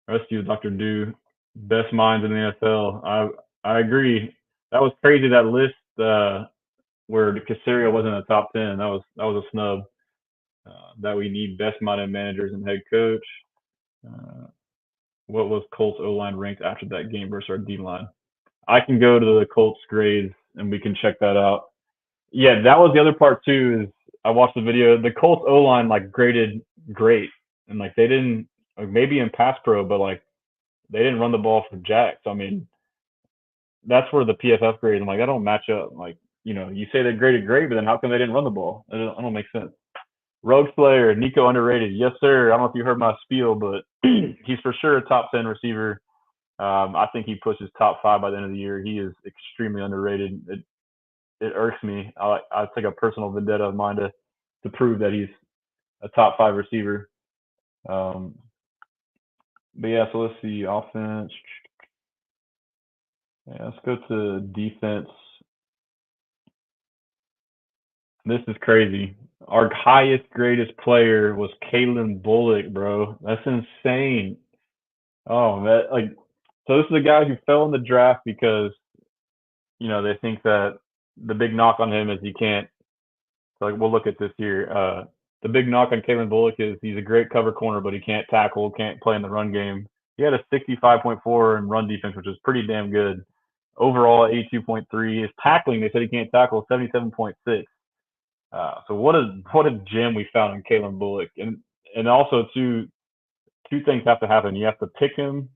Rescue Dr. Do. Best minds in the NFL. I agree. That was crazy. That list where Casario wasn't in the top 10. That was a snub. That we need best minded managers and head coach. Uh, what was Colts O line ranked after that game versus our D line? I can go to the Colts grades and we can check that out. Yeah, that was the other part too. Is I watched the video. The Colts O line like graded great, and like they didn't like, maybe in pass pro, but like they didn't run the ball for jack. So I mean, that's where the PFF grade. I'm like, that don't match up. Like, you say they graded great, but then how come they didn't run the ball? It don't make sense. Rogue Slayer, Nico underrated. Yes, sir. I don't know if you heard my spiel, but he's for sure a top 10 receiver. I think he pushes top 5 by the end of the year. He is extremely underrated. It irks me. I take a personal vendetta of mine to prove that he's a top 5 receiver. Um, but yeah, so let's see offense. Yeah, let's go to defense. This is crazy. Our highest greatest player was Kalen Bullock, bro. That's insane. Oh, that like so this is a guy who fell in the draft because they think that the big knock on him is he can't. So like we'll look at this here. The big knock on Kalen Bullock is he's a great cover corner, but he can't tackle, can't play in the run game. He had a 65.4 in run defense, which is pretty damn good. Overall, 82.3. His tackling, they said he can't tackle, 77.6. So what a gem we found in Kalen Bullock, and also two things have to happen. You have to pick him.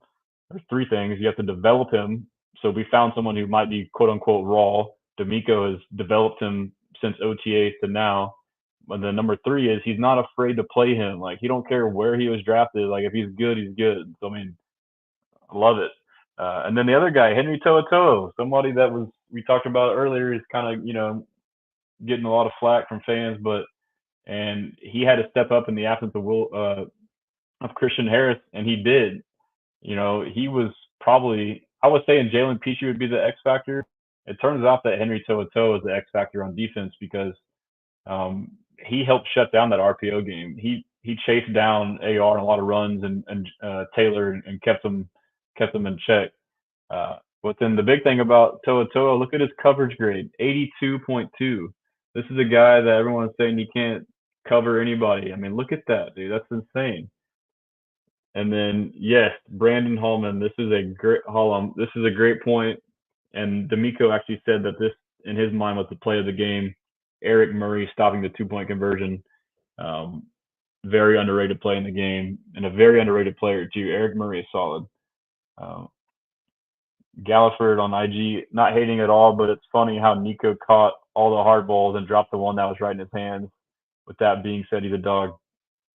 There's 3 things. You have to develop him. So we found someone who might be quote unquote raw. D'Amico has developed him since OTA to now. But then number 3 is he's not afraid to play him. Like he don't care where he was drafted. Like if he's good, he's good. So I mean, I love it. And then the other guy, Henry To'oTo'o, somebody that was we talked about earlier, is kind of getting a lot of flack from fans, and he had to step up in the absence of Christian Harris, and he did. He was probably I was saying Jalen Petrie would be the X factor. It turns out that Henry To'oTo'o is the X factor on defense because um, he helped shut down that RPO game. He chased down AR in a lot of runs and Taylor and kept them in check. But then the big thing about To'oTo'o, look at his coverage grade, 82.2. This is a guy that everyone's saying he can't cover anybody. I mean, look at that, dude. That's insane. And then yes, Brandon Hallman. This is a great point. And D'Amico actually said that this, in his mind, was the play of the game. Eric Murray stopping the 2-point conversion. Um, very underrated play in the game, and a very underrated player too. Eric Murray is solid. Um, Galliford on IG, not hating at all, but it's funny how Nico caught all the hard balls and dropped the one that was right in his hands. With that being said, he's a dog.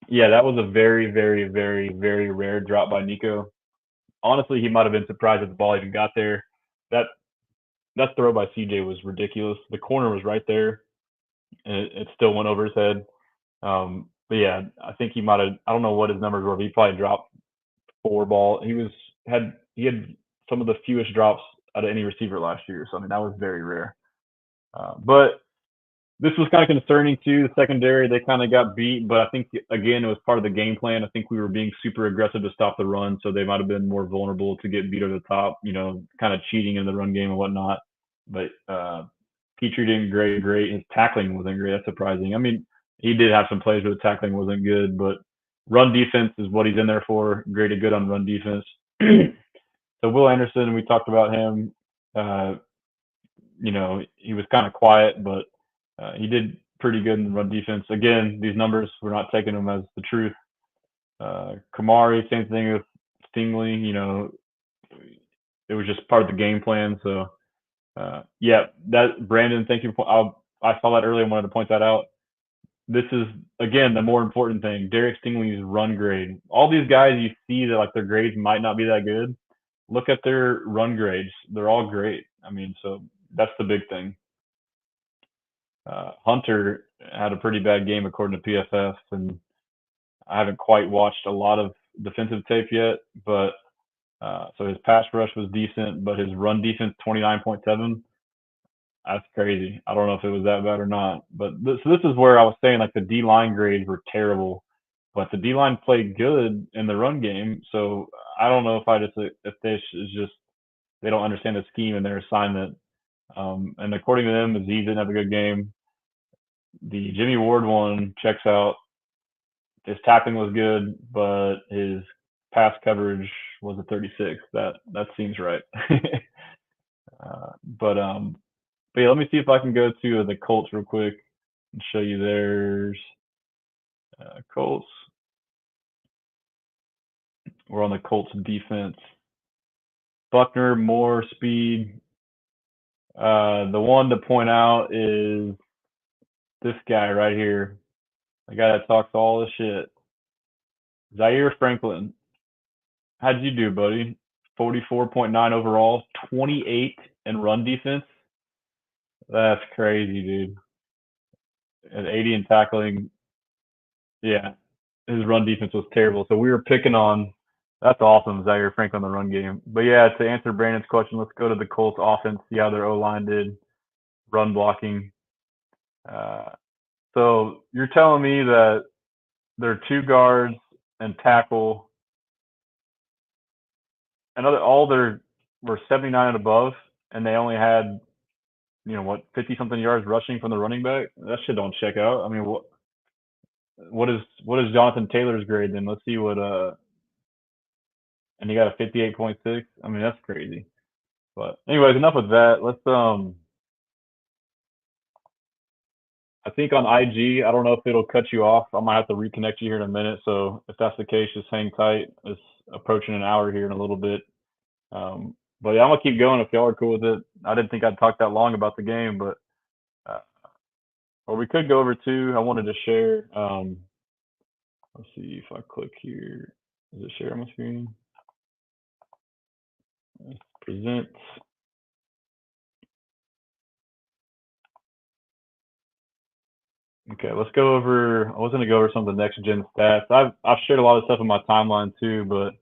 Yeah, that was a very, very, very, very rare drop by Nico. Honestly, he might have been surprised that the ball even got there. That that throw by CJ was ridiculous. The corner was right there, and it still went over his head. But yeah, I think he might have. I don't know what his numbers were. But he probably dropped 4 ball. He had some of the fewest drops out of any receiver last year. So I mean that was very rare. But this was kind of concerning too. The secondary, they kind of got beat, but I think again it was part of the game plan. I think we were being super aggressive to stop the run, so they might have been more vulnerable to get beat over the top. Kind of cheating in the run game and whatnot. But Petrie didn't great. His tackling wasn't great. That's surprising. I mean, he did have some plays where the tackling wasn't good, but run defense is what he's in there for. Graded good on run defense. So Will Anderson, we talked about him. Uh, he was kind of quiet, but he did pretty good in the run defense. Again, these numbers, we're not taking them as the truth. Kamari, same thing with Stingley. It was just part of the game plan. So yeah, that Brandon, thank you. I saw that earlier and wanted to point that out. This is again the more important thing. Derek Stingley's run grade. All these guys you see that like their grades might not be that good. Look at their run grades. They're all great. I mean, so that's the big thing. Hunter had a pretty bad game according to PFF, and I haven't quite watched a lot of defensive tape yet. But so his pass rush was decent, but his run defense 29.7. That's crazy. I don't know if it was that bad or not. But so this is where I was saying like the D line grades were terrible, but the D line played good in the run game. So I don't know if this is just they don't understand the scheme and their assignment. And according to them, Aziz didn't have a good game. The Jimmy Ward one checks out. His tackling was good, but his pass coverage was a 36. That seems right. uh, but but yeah, let me see if I can go to the Colts real quick and show you theirs. Colts. We're on the Colts defense. Buckner, more speed. The one to point out is this guy right here, the guy that talks all this shit. Zaire Franklin. How'd you do, buddy? 44.9 overall, 28 in run defense. That's crazy, dude. At 80 in tackling, yeah, his run defense was terrible. So we were picking on. That's awesome, Zaire Franklin the run game. But yeah, to answer Brandon's question, let's go to the Colts offense, see how their O line did, run blocking. Uh, so you're telling me that their two guards and tackle and all their were 79 and above, and they only had what 50 something yards rushing from the running back. That shit don't check out. I mean, what is Jonathan Taylor's grade then? Let's see what and he got a 58.6. I mean, that's crazy. But anyways, enough with that. Let's I think on IG, I don't know if it'll cut you off. I might have to reconnect you here in a minute. So if that's the case, just hang tight. It's approaching an hour here in a little bit. But yeah, I'm gonna keep going if y'all are cool with it. I didn't think I'd talk that long about the game, but uh, or we could go over two. I wanted to share. Let's see if I click here. Is it share on my screen? Present. Okay, let's go over. I was gonna go over some of the next gen stats. I've shared a lot of stuff in my timeline too, but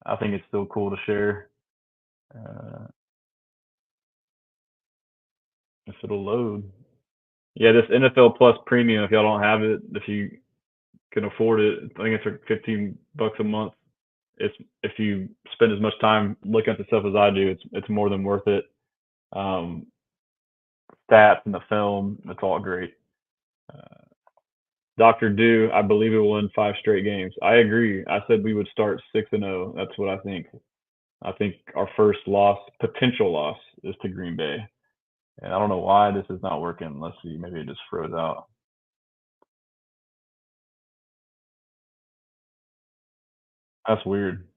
I think it's still cool to share. Uh, if it'll load. Yeah, this NFL Plus Premium. If y'all don't have it, if you can afford it, I think it's like $15 a month. It's if you spend as much time looking at the stuff as I do, it's more than worth it. Um, Stats and the film, it's all great. Uh, Doctor Do, I believe it will win 5 straight games. I agree. I said we would start 6-0. That's what I think. I think our first loss, potential loss, is to Green Bay. And I don't know why this is not working. Let's see. Maybe it just froze out. That's weird.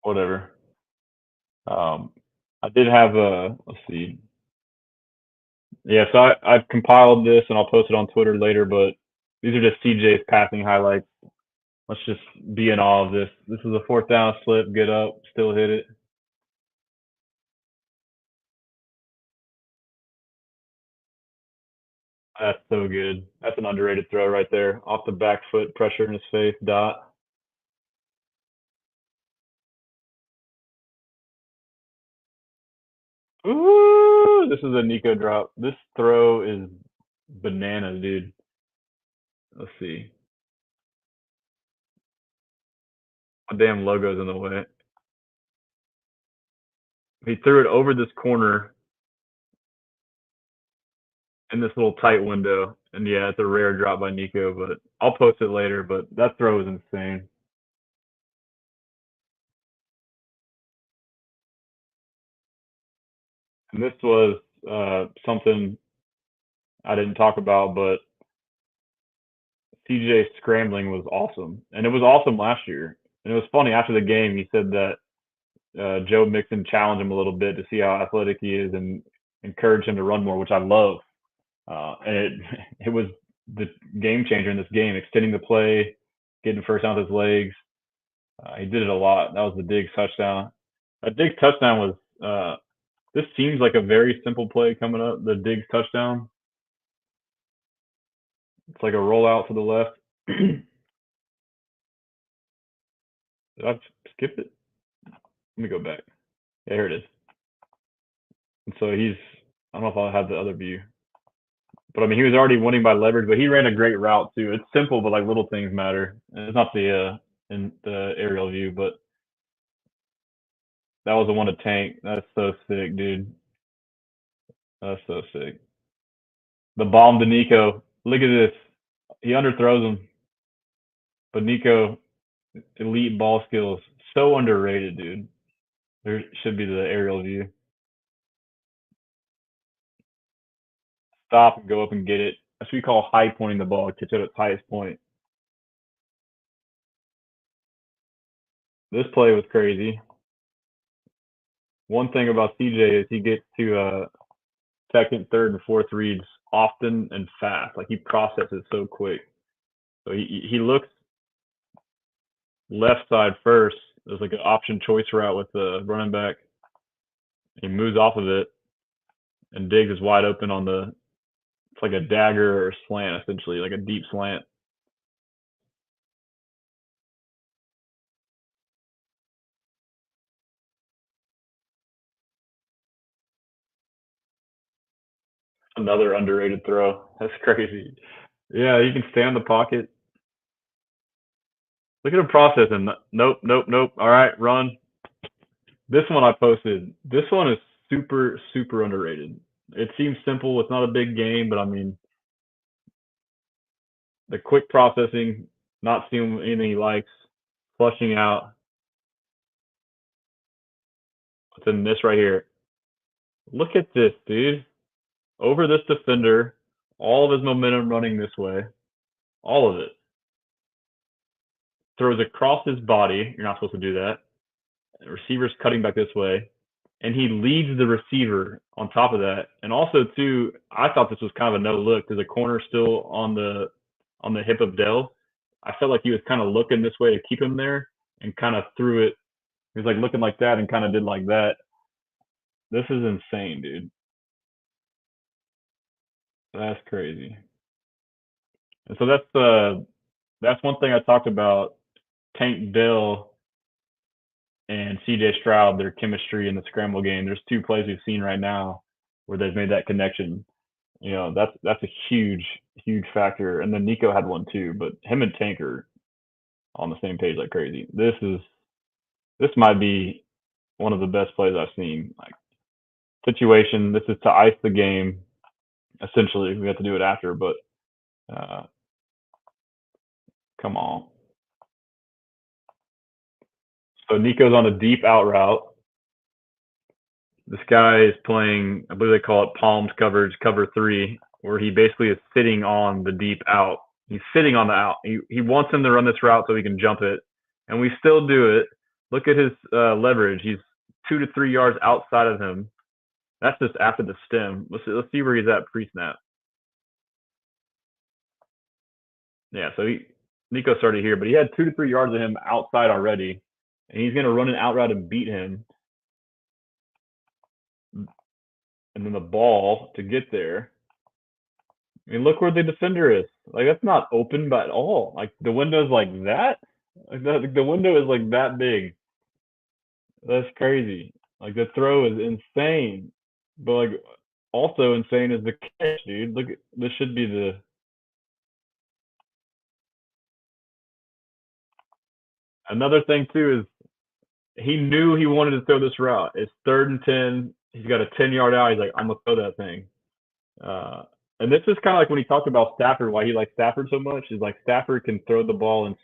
Whatever. I did have a, let's see. Yeah, so I've compiled this and I'll post it on Twitter later, but these are just CJ's passing highlights. Let's just be in awe of this. This is a fourth down slip, get up, still hit it. That's so good. That's an underrated throw right there. Off the back foot, pressure in his face, dot. Ooh, this is a Nico drop. This throw is bananas, dude. Let's see. My damn logo's in the way. He threw it over this corner in this little tight window. And yeah, it's a rare drop by Nico, but I'll post it later. But that throw is insane. And this was something I didn't talk about, but CJ scrambling was awesome, and it was awesome last year. And it was funny after the game. He said that Joe Mixon challenged him a little bit to see how athletic he is and encourage him to run more, which I love. And it was the game changer in this game, extending the play, getting first down with his legs. He did it a lot. That was the Diggs touchdown. A Diggs touchdown was. This seems like a very simple play coming up. The Diggs touchdown. It's like a rollout to the left. Did I skip it? Let me go back. Yeah, here it is. And so he's. I don't know if I'll have the other view, but I mean he was already winning by leverage. But he ran a great route too. It's simple, but like little things matter. And it's not the in the aerial view, but that was the one to Tank. That's so sick, dude. That's so sick. The bomb to Nico. Look at this. He underthrows him, but Nico, elite ball skills. So underrated, dude. There should be the aerial view. Stop and go up and get it. That's what we call high pointing the ball. Catch it at its highest point. This play was crazy. One thing about CJ is he gets to second, third, and fourth reads often and fast. Like he processes so quick. So he looks left side first. There's like an option choice route with the running back. He moves off of it, and Diggs is wide open on the. It's like a dagger or slant, essentially, like a deep slant. Another underrated throw. That's crazy. Yeah, you can stay in the pocket. Look at him processing. Nope, nope, nope. All right, run. This one I posted. This one is super, super underrated. It seems simple. It's not a big game, but I mean, the quick processing, not seeing anything he likes, flushing out. What's in this right here? Look at this, dude. Over this defender, all of his momentum running this way, all of it. Throws across his body. You're not supposed to do that. The receiver's cutting back this way, and he leads the receiver on top of that. And also, too, I thought this was kind of a no look because the corner's still on the hip of Dell. I felt like he was kind of looking this way to keep him there, and kind of threw it. He was like looking like that and kind of did like that. This is insane, dude. That's crazy. And so that's one thing I talked about. Tank Dell and CJ Stroud, their chemistry in the scramble game. There's two plays we've seen right now where they've made that connection. You know, that's a huge factor. And then Nico had one too, but him and Tank are on the same page like crazy. This might be one of the best plays I've seen. Like situation, this is to ice the game. Essentially, we have to do it after, but uh, come on. So Nico's on a deep out route. This guy is playing, I believe they call it palms coverage, cover three, where he basically is sitting on the deep out. He's sitting on the out. He wants him to run this route so he can jump it, and we still do it. Look at his leverage. He's 2 to 3 yards outside of him. That's just after the stem. Let's see where he's at pre-snap. Yeah, so Nico started here, but he had 2 to 3 yards of him outside already, and he's going to run an out route and beat him. And then the ball to get there. I mean, look where the defender is. Like that's not open by at all. Like the window's like that. Like the window is like that big. That's crazy. Like the throw is insane, but like also insane is the catch, dude. Look, this should be the. Another thing too is he knew he wanted to throw this route. It's 3rd and 10. He's got a 10-yard out. He's like, I'm gonna throw that thing. Uh, and this is kind of like when he talked about Stafford, why he likes Stafford so much. Is like Stafford can throw the ball in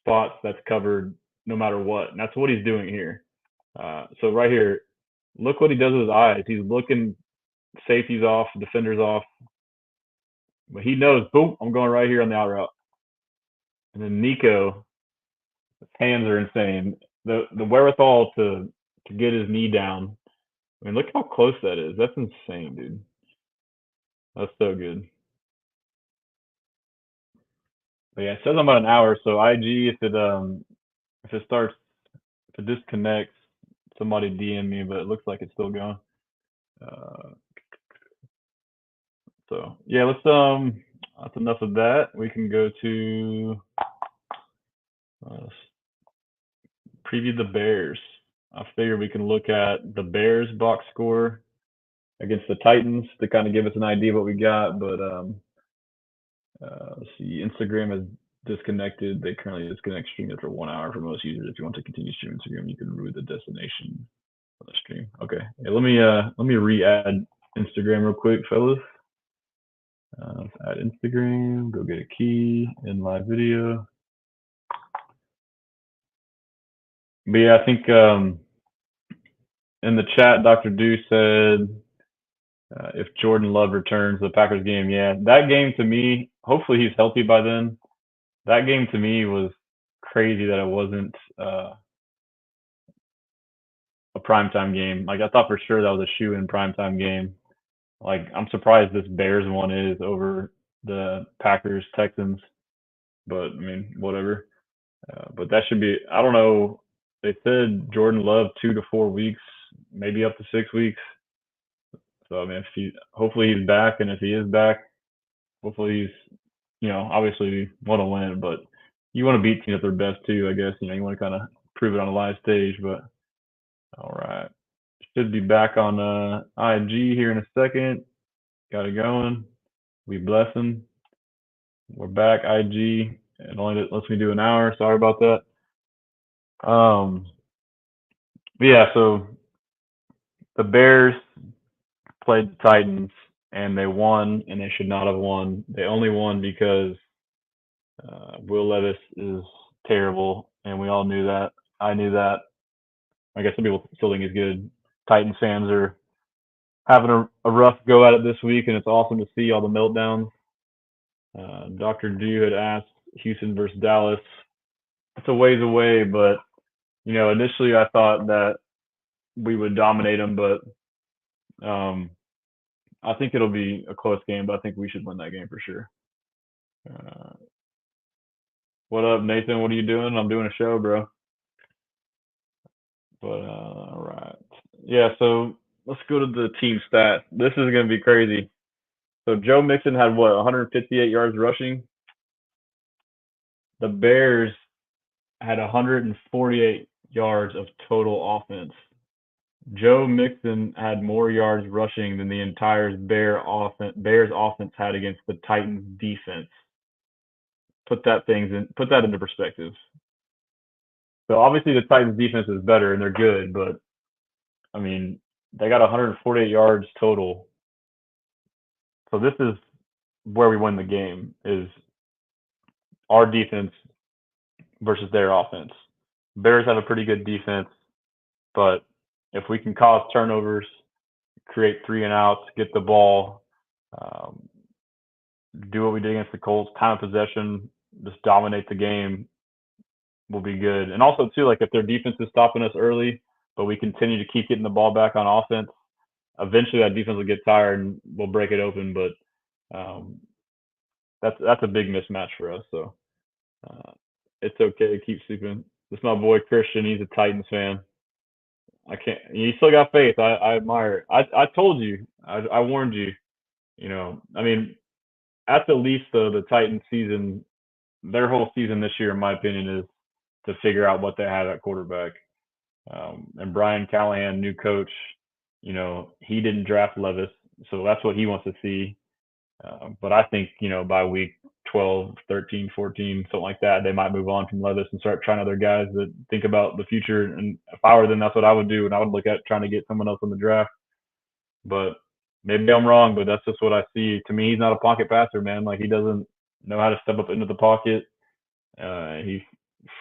spots that's covered no matter what. And that's what he's doing here. So right here, look what he does with his eyes. He's looking safeties off, defenders off. But he knows, boom, I'm going right here on the out route. And then Nico, his hands are insane. The wherewithal to get his knee down. I mean, look how close that is. That's insane, dude. That's so good. But yeah, it says I'm about an hour. So IG, if it starts if it disconnects, somebody DM me. But it looks like it's still going. Uh, so yeah, let's that's enough of that. We can go to uh, preview the Bears. I figure we can look at the Bears box score against the Titans to kind of give us an idea of what we got. But let's see, Instagram is disconnected. They currently disconnect stream after 1 hour for most users. If you want to continue streaming Instagram, you can root the destination of the stream. Okay, yeah, let me re-add Instagram real quick, fellas. Let's add Instagram. Go get a key in live video. But yeah, I think in the chat, Dr. Dew said if Jordan Love returns to the Packers game, yeah, that game to me, hopefully he's healthy by then. That game to me was crazy that it wasn't a primetime game. Like I thought for sure that was a shoe in primetime game. Like I'm surprised this Bears one is over the Packers Texans, but I mean whatever. But that should be. I don't know. They said Jordan Love 2 to 4 weeks, maybe up to 6 weeks. So I mean, if hopefully he's back, and if he is back, hopefully he's, obviously we want to win, but you want to beat teams at their best too. I guess you want to kind of prove it on a live stage. But all right, should be back on IG here in a second. Got it going. We Blessan. We're back IG. It only lets me do an hour. Sorry about that. But yeah, so the Bears played the Titans and they won, and they should not have won. They only won because Will Levis is terrible, and we all knew that. I knew that. I guess some people still think he's good. Titans fans are having a rough go at it this week, and it's awesome to see all the meltdowns. Dr. Dew had asked Houston versus Dallas. It's a ways away, but initially I thought that we would dominate them, but I think it'll be a close game, but I think we should win that game for sure. Uh, what up, Nathan? What are you doing? I'm doing a show, bro. But all right, yeah. So let's go to the team stats. This is gonna be crazy. So Joe Mixon had what 158 yards rushing. The Bears had 148 yards of total offense. Joe Mixon had more yards rushing than the entire Bears offense had against the Titans defense. Put that into perspective. So obviously the Titans defense is better and they're good, but I mean they got 148 yards total. So this is where we win the game is our defense versus their offense. Bears have a pretty good defense, but if we can cause turnovers, create 3-and-outs, get the ball, do what we did against the Colts, time of possession, just dominate the game, will be good. And also too, like if their defense is stopping us early, but we continue to keep getting the ball back on offense, eventually that defense will get tired and we'll break it open. But that's a big mismatch for us. So it's okay to keep sleeping. This is my boy Christian. He's a Titans fan. I can't. You still got faith. I admire it. I told you. I warned you. I mean, at the least, the Titans season, their whole season this year, in my opinion, is to figure out what they have at quarterback. And Brian Callahan, new coach, he didn't draft Levis, so that's what he wants to see. But I think, by week 12, 13, 14, something like that, they might move on from Levis and start trying other guys that think about the future. And if I were them, that's what I would do. And I would look at trying to get someone else in the draft. But maybe I'm wrong, but that's just what I see. To me, he's not a pocket passer, man. Like he doesn't know how to step up into the pocket. He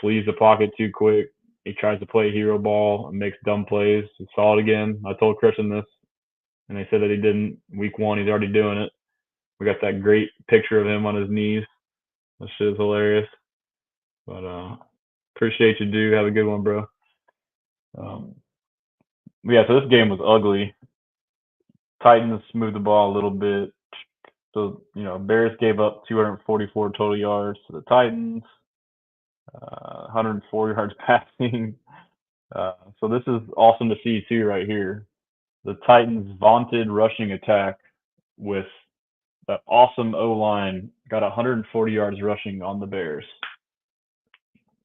flees the pocket too quick. He tries to play hero ball and makes dumb plays. We saw it again. I told Christian this, and they said that he didn't. Week 1, he's already doing it. We got that great picture of him on his knees. That shit is hilarious. But appreciate you, dude. Have a good one, bro. Um, yeah, so this game was ugly. Titans moved the ball a little bit. So, Bears gave up 244 total yards to the Titans, 104 yards passing. So this is awesome to see too, right here. The Titans' vaunted rushing attack with that awesome O line got 140 yards rushing on the Bears.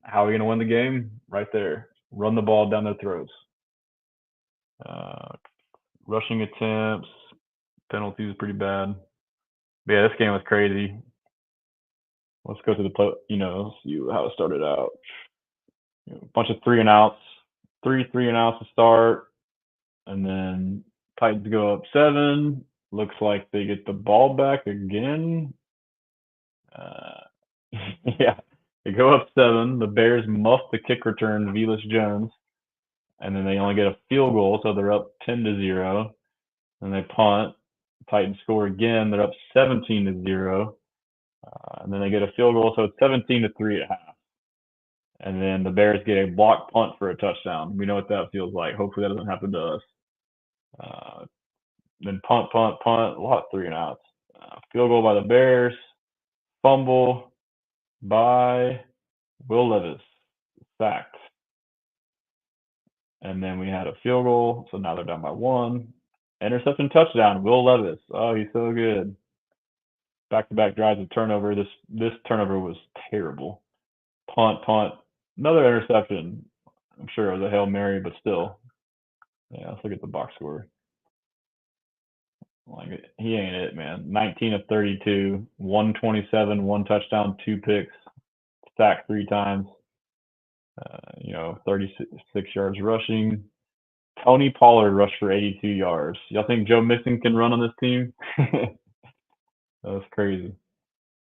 How are we going to win the game? Right there. Run the ball down their throats. Rushing attempts, penalties pretty bad. But yeah, this game was crazy. Let's go to the play. See how it started out. A bunch of three and outs, three and outs to start, and then Titans go up 7. Looks like they get the ball back again. Yeah, they go up 7. The Bears muff the kick return, Velus Jones, and then they only get a field goal, so they're up 10-0. And they punt. Titans score again. They're up 17-0. And then they get a field goal, so it's 17-3 at half. And then the Bears get a block punt for a touchdown. We know what that feels like. Hopefully that doesn't happen to us. Then punt, a lot of three and outs. Field goal by the Bears. Fumble by Will Levis. Sacked. And then we had a field goal, so now they're down by 1. Interception touchdown, Will Levis. Oh, he's so good. Back-to-back drives of turnover. This turnover was terrible. Punt, another interception. I'm sure it was a Hail Mary, but still. Yeah, let's look at the box score. Like, he ain't it, man. 19 of 32, 127, 1 touchdown, 2 picks, sacked 3 times. 36 yards rushing. Tony Pollard rushed for 82 yards. Y'all think Joe Mixon can run on this team? That was crazy.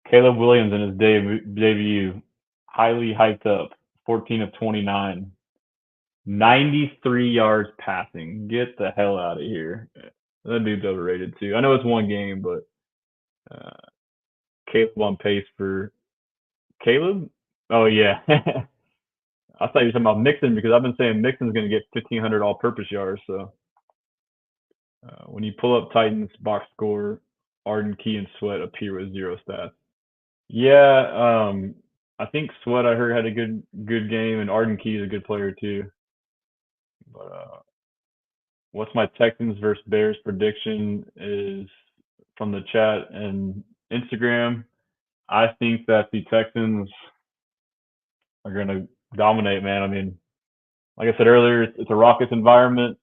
Caleb Williams in his debut, highly hyped up, 14 of 29, 93 yards passing. Get the hell out of here. That dude's overrated too. I know it's one game, but Caleb on pace for Caleb? Oh yeah. I thought you were talking about Mixon because I've been saying Mixon's going to get 1,500 all-purpose yards. So when you pull up Titans box score, Arden Key and Sweat appear with 0 stats. Yeah, I think Sweat I heard had a good game, and Arden Key is a good player too. But what's my Texans versus Bears prediction is from the chat and Instagram. I think that the Texans are going to dominate, man. I mean, like I said earlier, it's a raucous environment.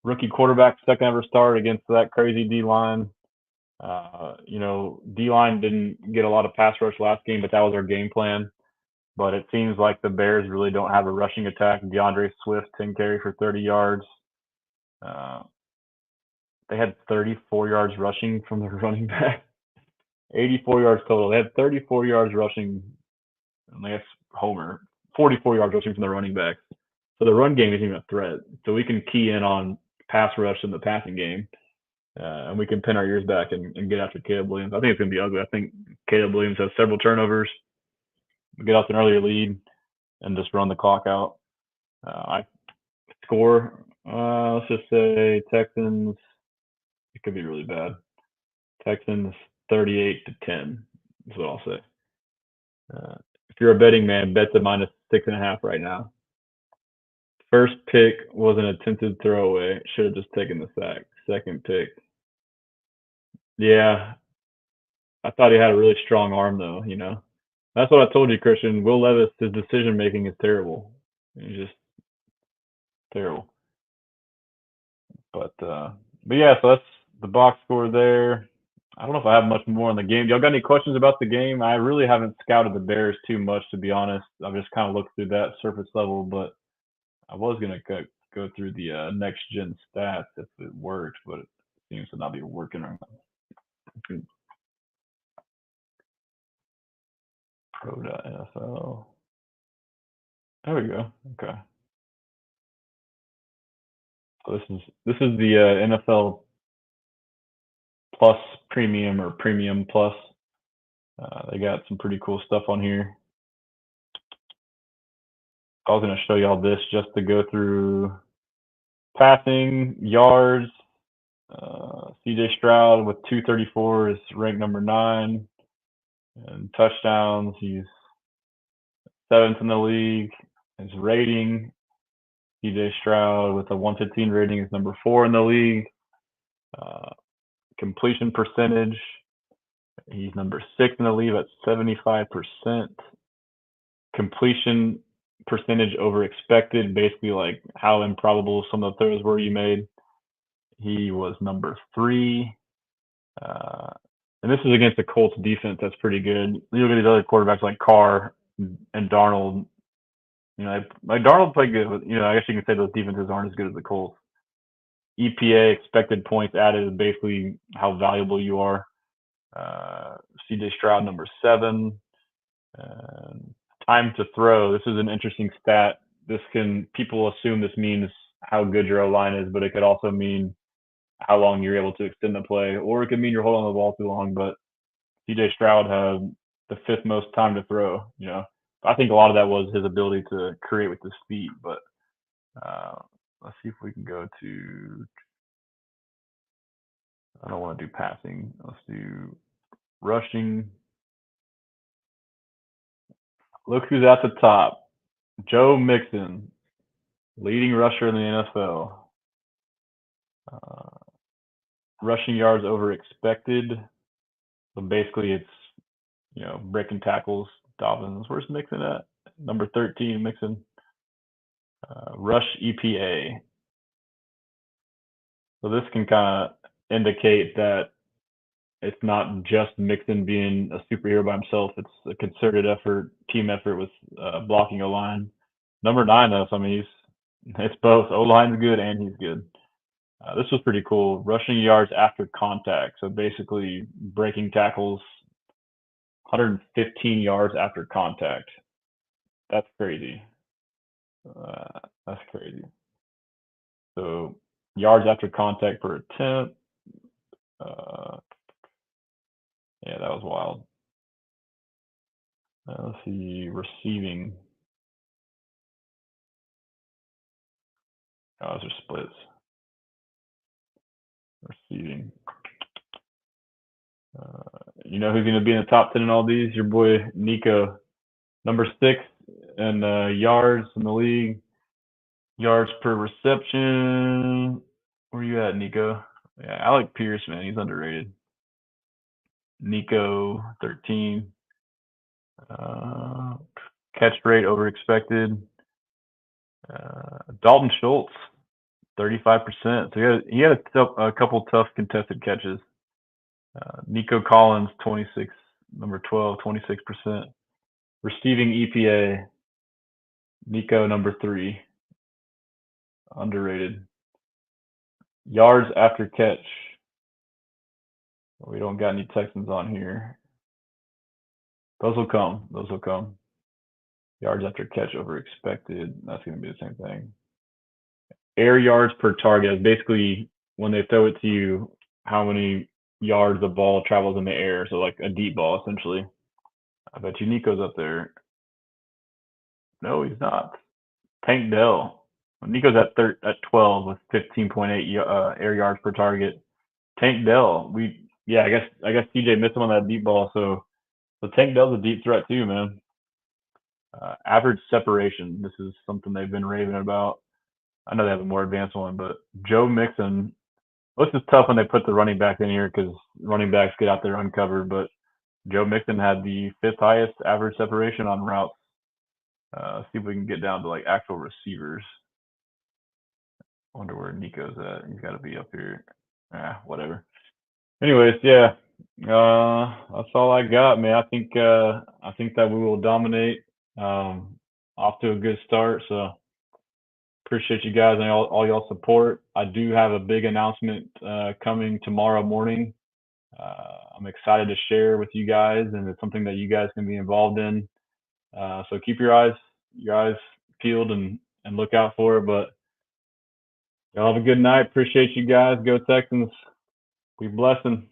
Rookie quarterback, second ever start against that crazy D line. D line didn't get a lot of pass rush last game, but that was our game plan. But it seems like the Bears really don't have a rushing attack. DeAndre Swift, 10 carries for 30 yards. They had 34 yards rushing from the running back. 84 yards total. They had 34 yards rushing. I guess Homer. 44 yards rushing from the running back. So the run game isn't even a threat. So we can key in on pass rush in the passing game. And we can pin our ears back and get after Caleb Williams. I think it's going to be ugly. I think Caleb Williams has several turnovers. Get off an earlier lead and just run the clock out. I score, let's just say Texans. It could be really bad. Texans 38-10 is what I'll say. If you're a betting man, bet the -6.5 right now. First pick was an attempted throwaway. Should have just taken the sack. Second pick. Yeah. I thought he had a really strong arm, though, That's what I told you, Christian. Will Levis, his decision making is terrible. He's just terrible. But yeah, so that's the box score there. I don't know if I have much more on the game. Y'all got any questions about the game? I really haven't scouted the Bears too much, to be honest. I've just kind of looked through that surface level, but I was gonna go through the next gen stats if it worked, but it seems to not be working right now. Pro.nfl. There we go. Okay. So this is the NFL Plus Premium or Premium Plus. They got some pretty cool stuff on here. I was going to show y'all this just to go through passing yards. CJ Stroud with 234 is ranked number 9. And touchdowns, he's 7th in the league. His rating, CJ Stroud with a 115 rating is number 4 in the league. Completion percentage, he's number 6 in the league at 75%. Completion percentage over expected, basically like how improbable some of the throws were you made. He was number 3. And this is against the Colts defense that's pretty good. You look at these other quarterbacks like Carr and Darnold. Like Darnold played good. I guess you can say those defenses aren't as good as the Colts. EPA, expected points added, is basically how valuable you are. CJ Stroud, number 7. Time to throw. This is an interesting stat. People assume this means how good your O-line is, but it could also mean how long you're able to extend the play, or it could mean you're holding the ball too long. But CJ Stroud had the 5th most time to throw. I think a lot of that was his ability to create with his feet. But let's see if we can go to. I don't want to do passing. Let's do rushing. Look who's at the top. Joe Mixon, leading rusher in the NFL. Rushing yards over expected. So basically, it's breaking tackles. Dobbins. Where's Mixon at? Number 13, Mixon. Rush EPA. So this can kind of indicate that it's not just Mixon being a superhero by himself. It's a concerted effort, team effort with blocking O-line. Number 9, though, so I mean, it's both. O-line's good and he's good. This was pretty cool. Rushing yards after contact. So basically breaking tackles 115 yards after contact. That's crazy. That's crazy. So yards after contact per attempt. Yeah, that was wild. Let's see, receiving. Oh, those are splits. Receiving. You know who's going to be in the top 10 in all these? Your boy Nico, number 6 in yards in the league. Yards per reception. Where you at, Nico? Yeah, Alec Pierce, man, he's underrated. Nico, 13. Catch rate over expected. Dalton Schultz, 35%. So he had a couple tough contested catches. Nico Collins, 26, number 12, 26%. Receiving EPA, Nico, number 3, underrated. Yards after catch, we don't got any Texans on here. Those will come. Yards after catch over expected, that's going to be the same thing. Air yards per target is basically when they throw it to you, how many yards the ball travels in the air. So like a deep ball, essentially. I bet you Nico's up there. No, he's not. Tank Dell. Nico's at 12 with 15.8 air yards per target. Tank Dell. I guess CJ missed him on that deep ball. So Tank Dell's a deep threat too, man. Average separation. This is something they've been raving about. I know they have a more advanced one, but Joe Mixon. This is tough when they put the running back in here because running backs get out there uncovered. But Joe Mixon had the 5th highest average separation on routes. See if we can get down to like actual receivers. Wonder where Nico's at. He's got to be up here. Whatever. Anyways, yeah. That's all I got, man. I think that we will dominate. Off to a good start. So appreciate you guys and all y'all support. I do have a big announcement coming tomorrow morning. I'm excited to share with you guys, and it's something that you guys can be involved in. So keep your eyes peeled and look out for it. But y'all have a good night. Appreciate you guys. Go Texans. Be blessing.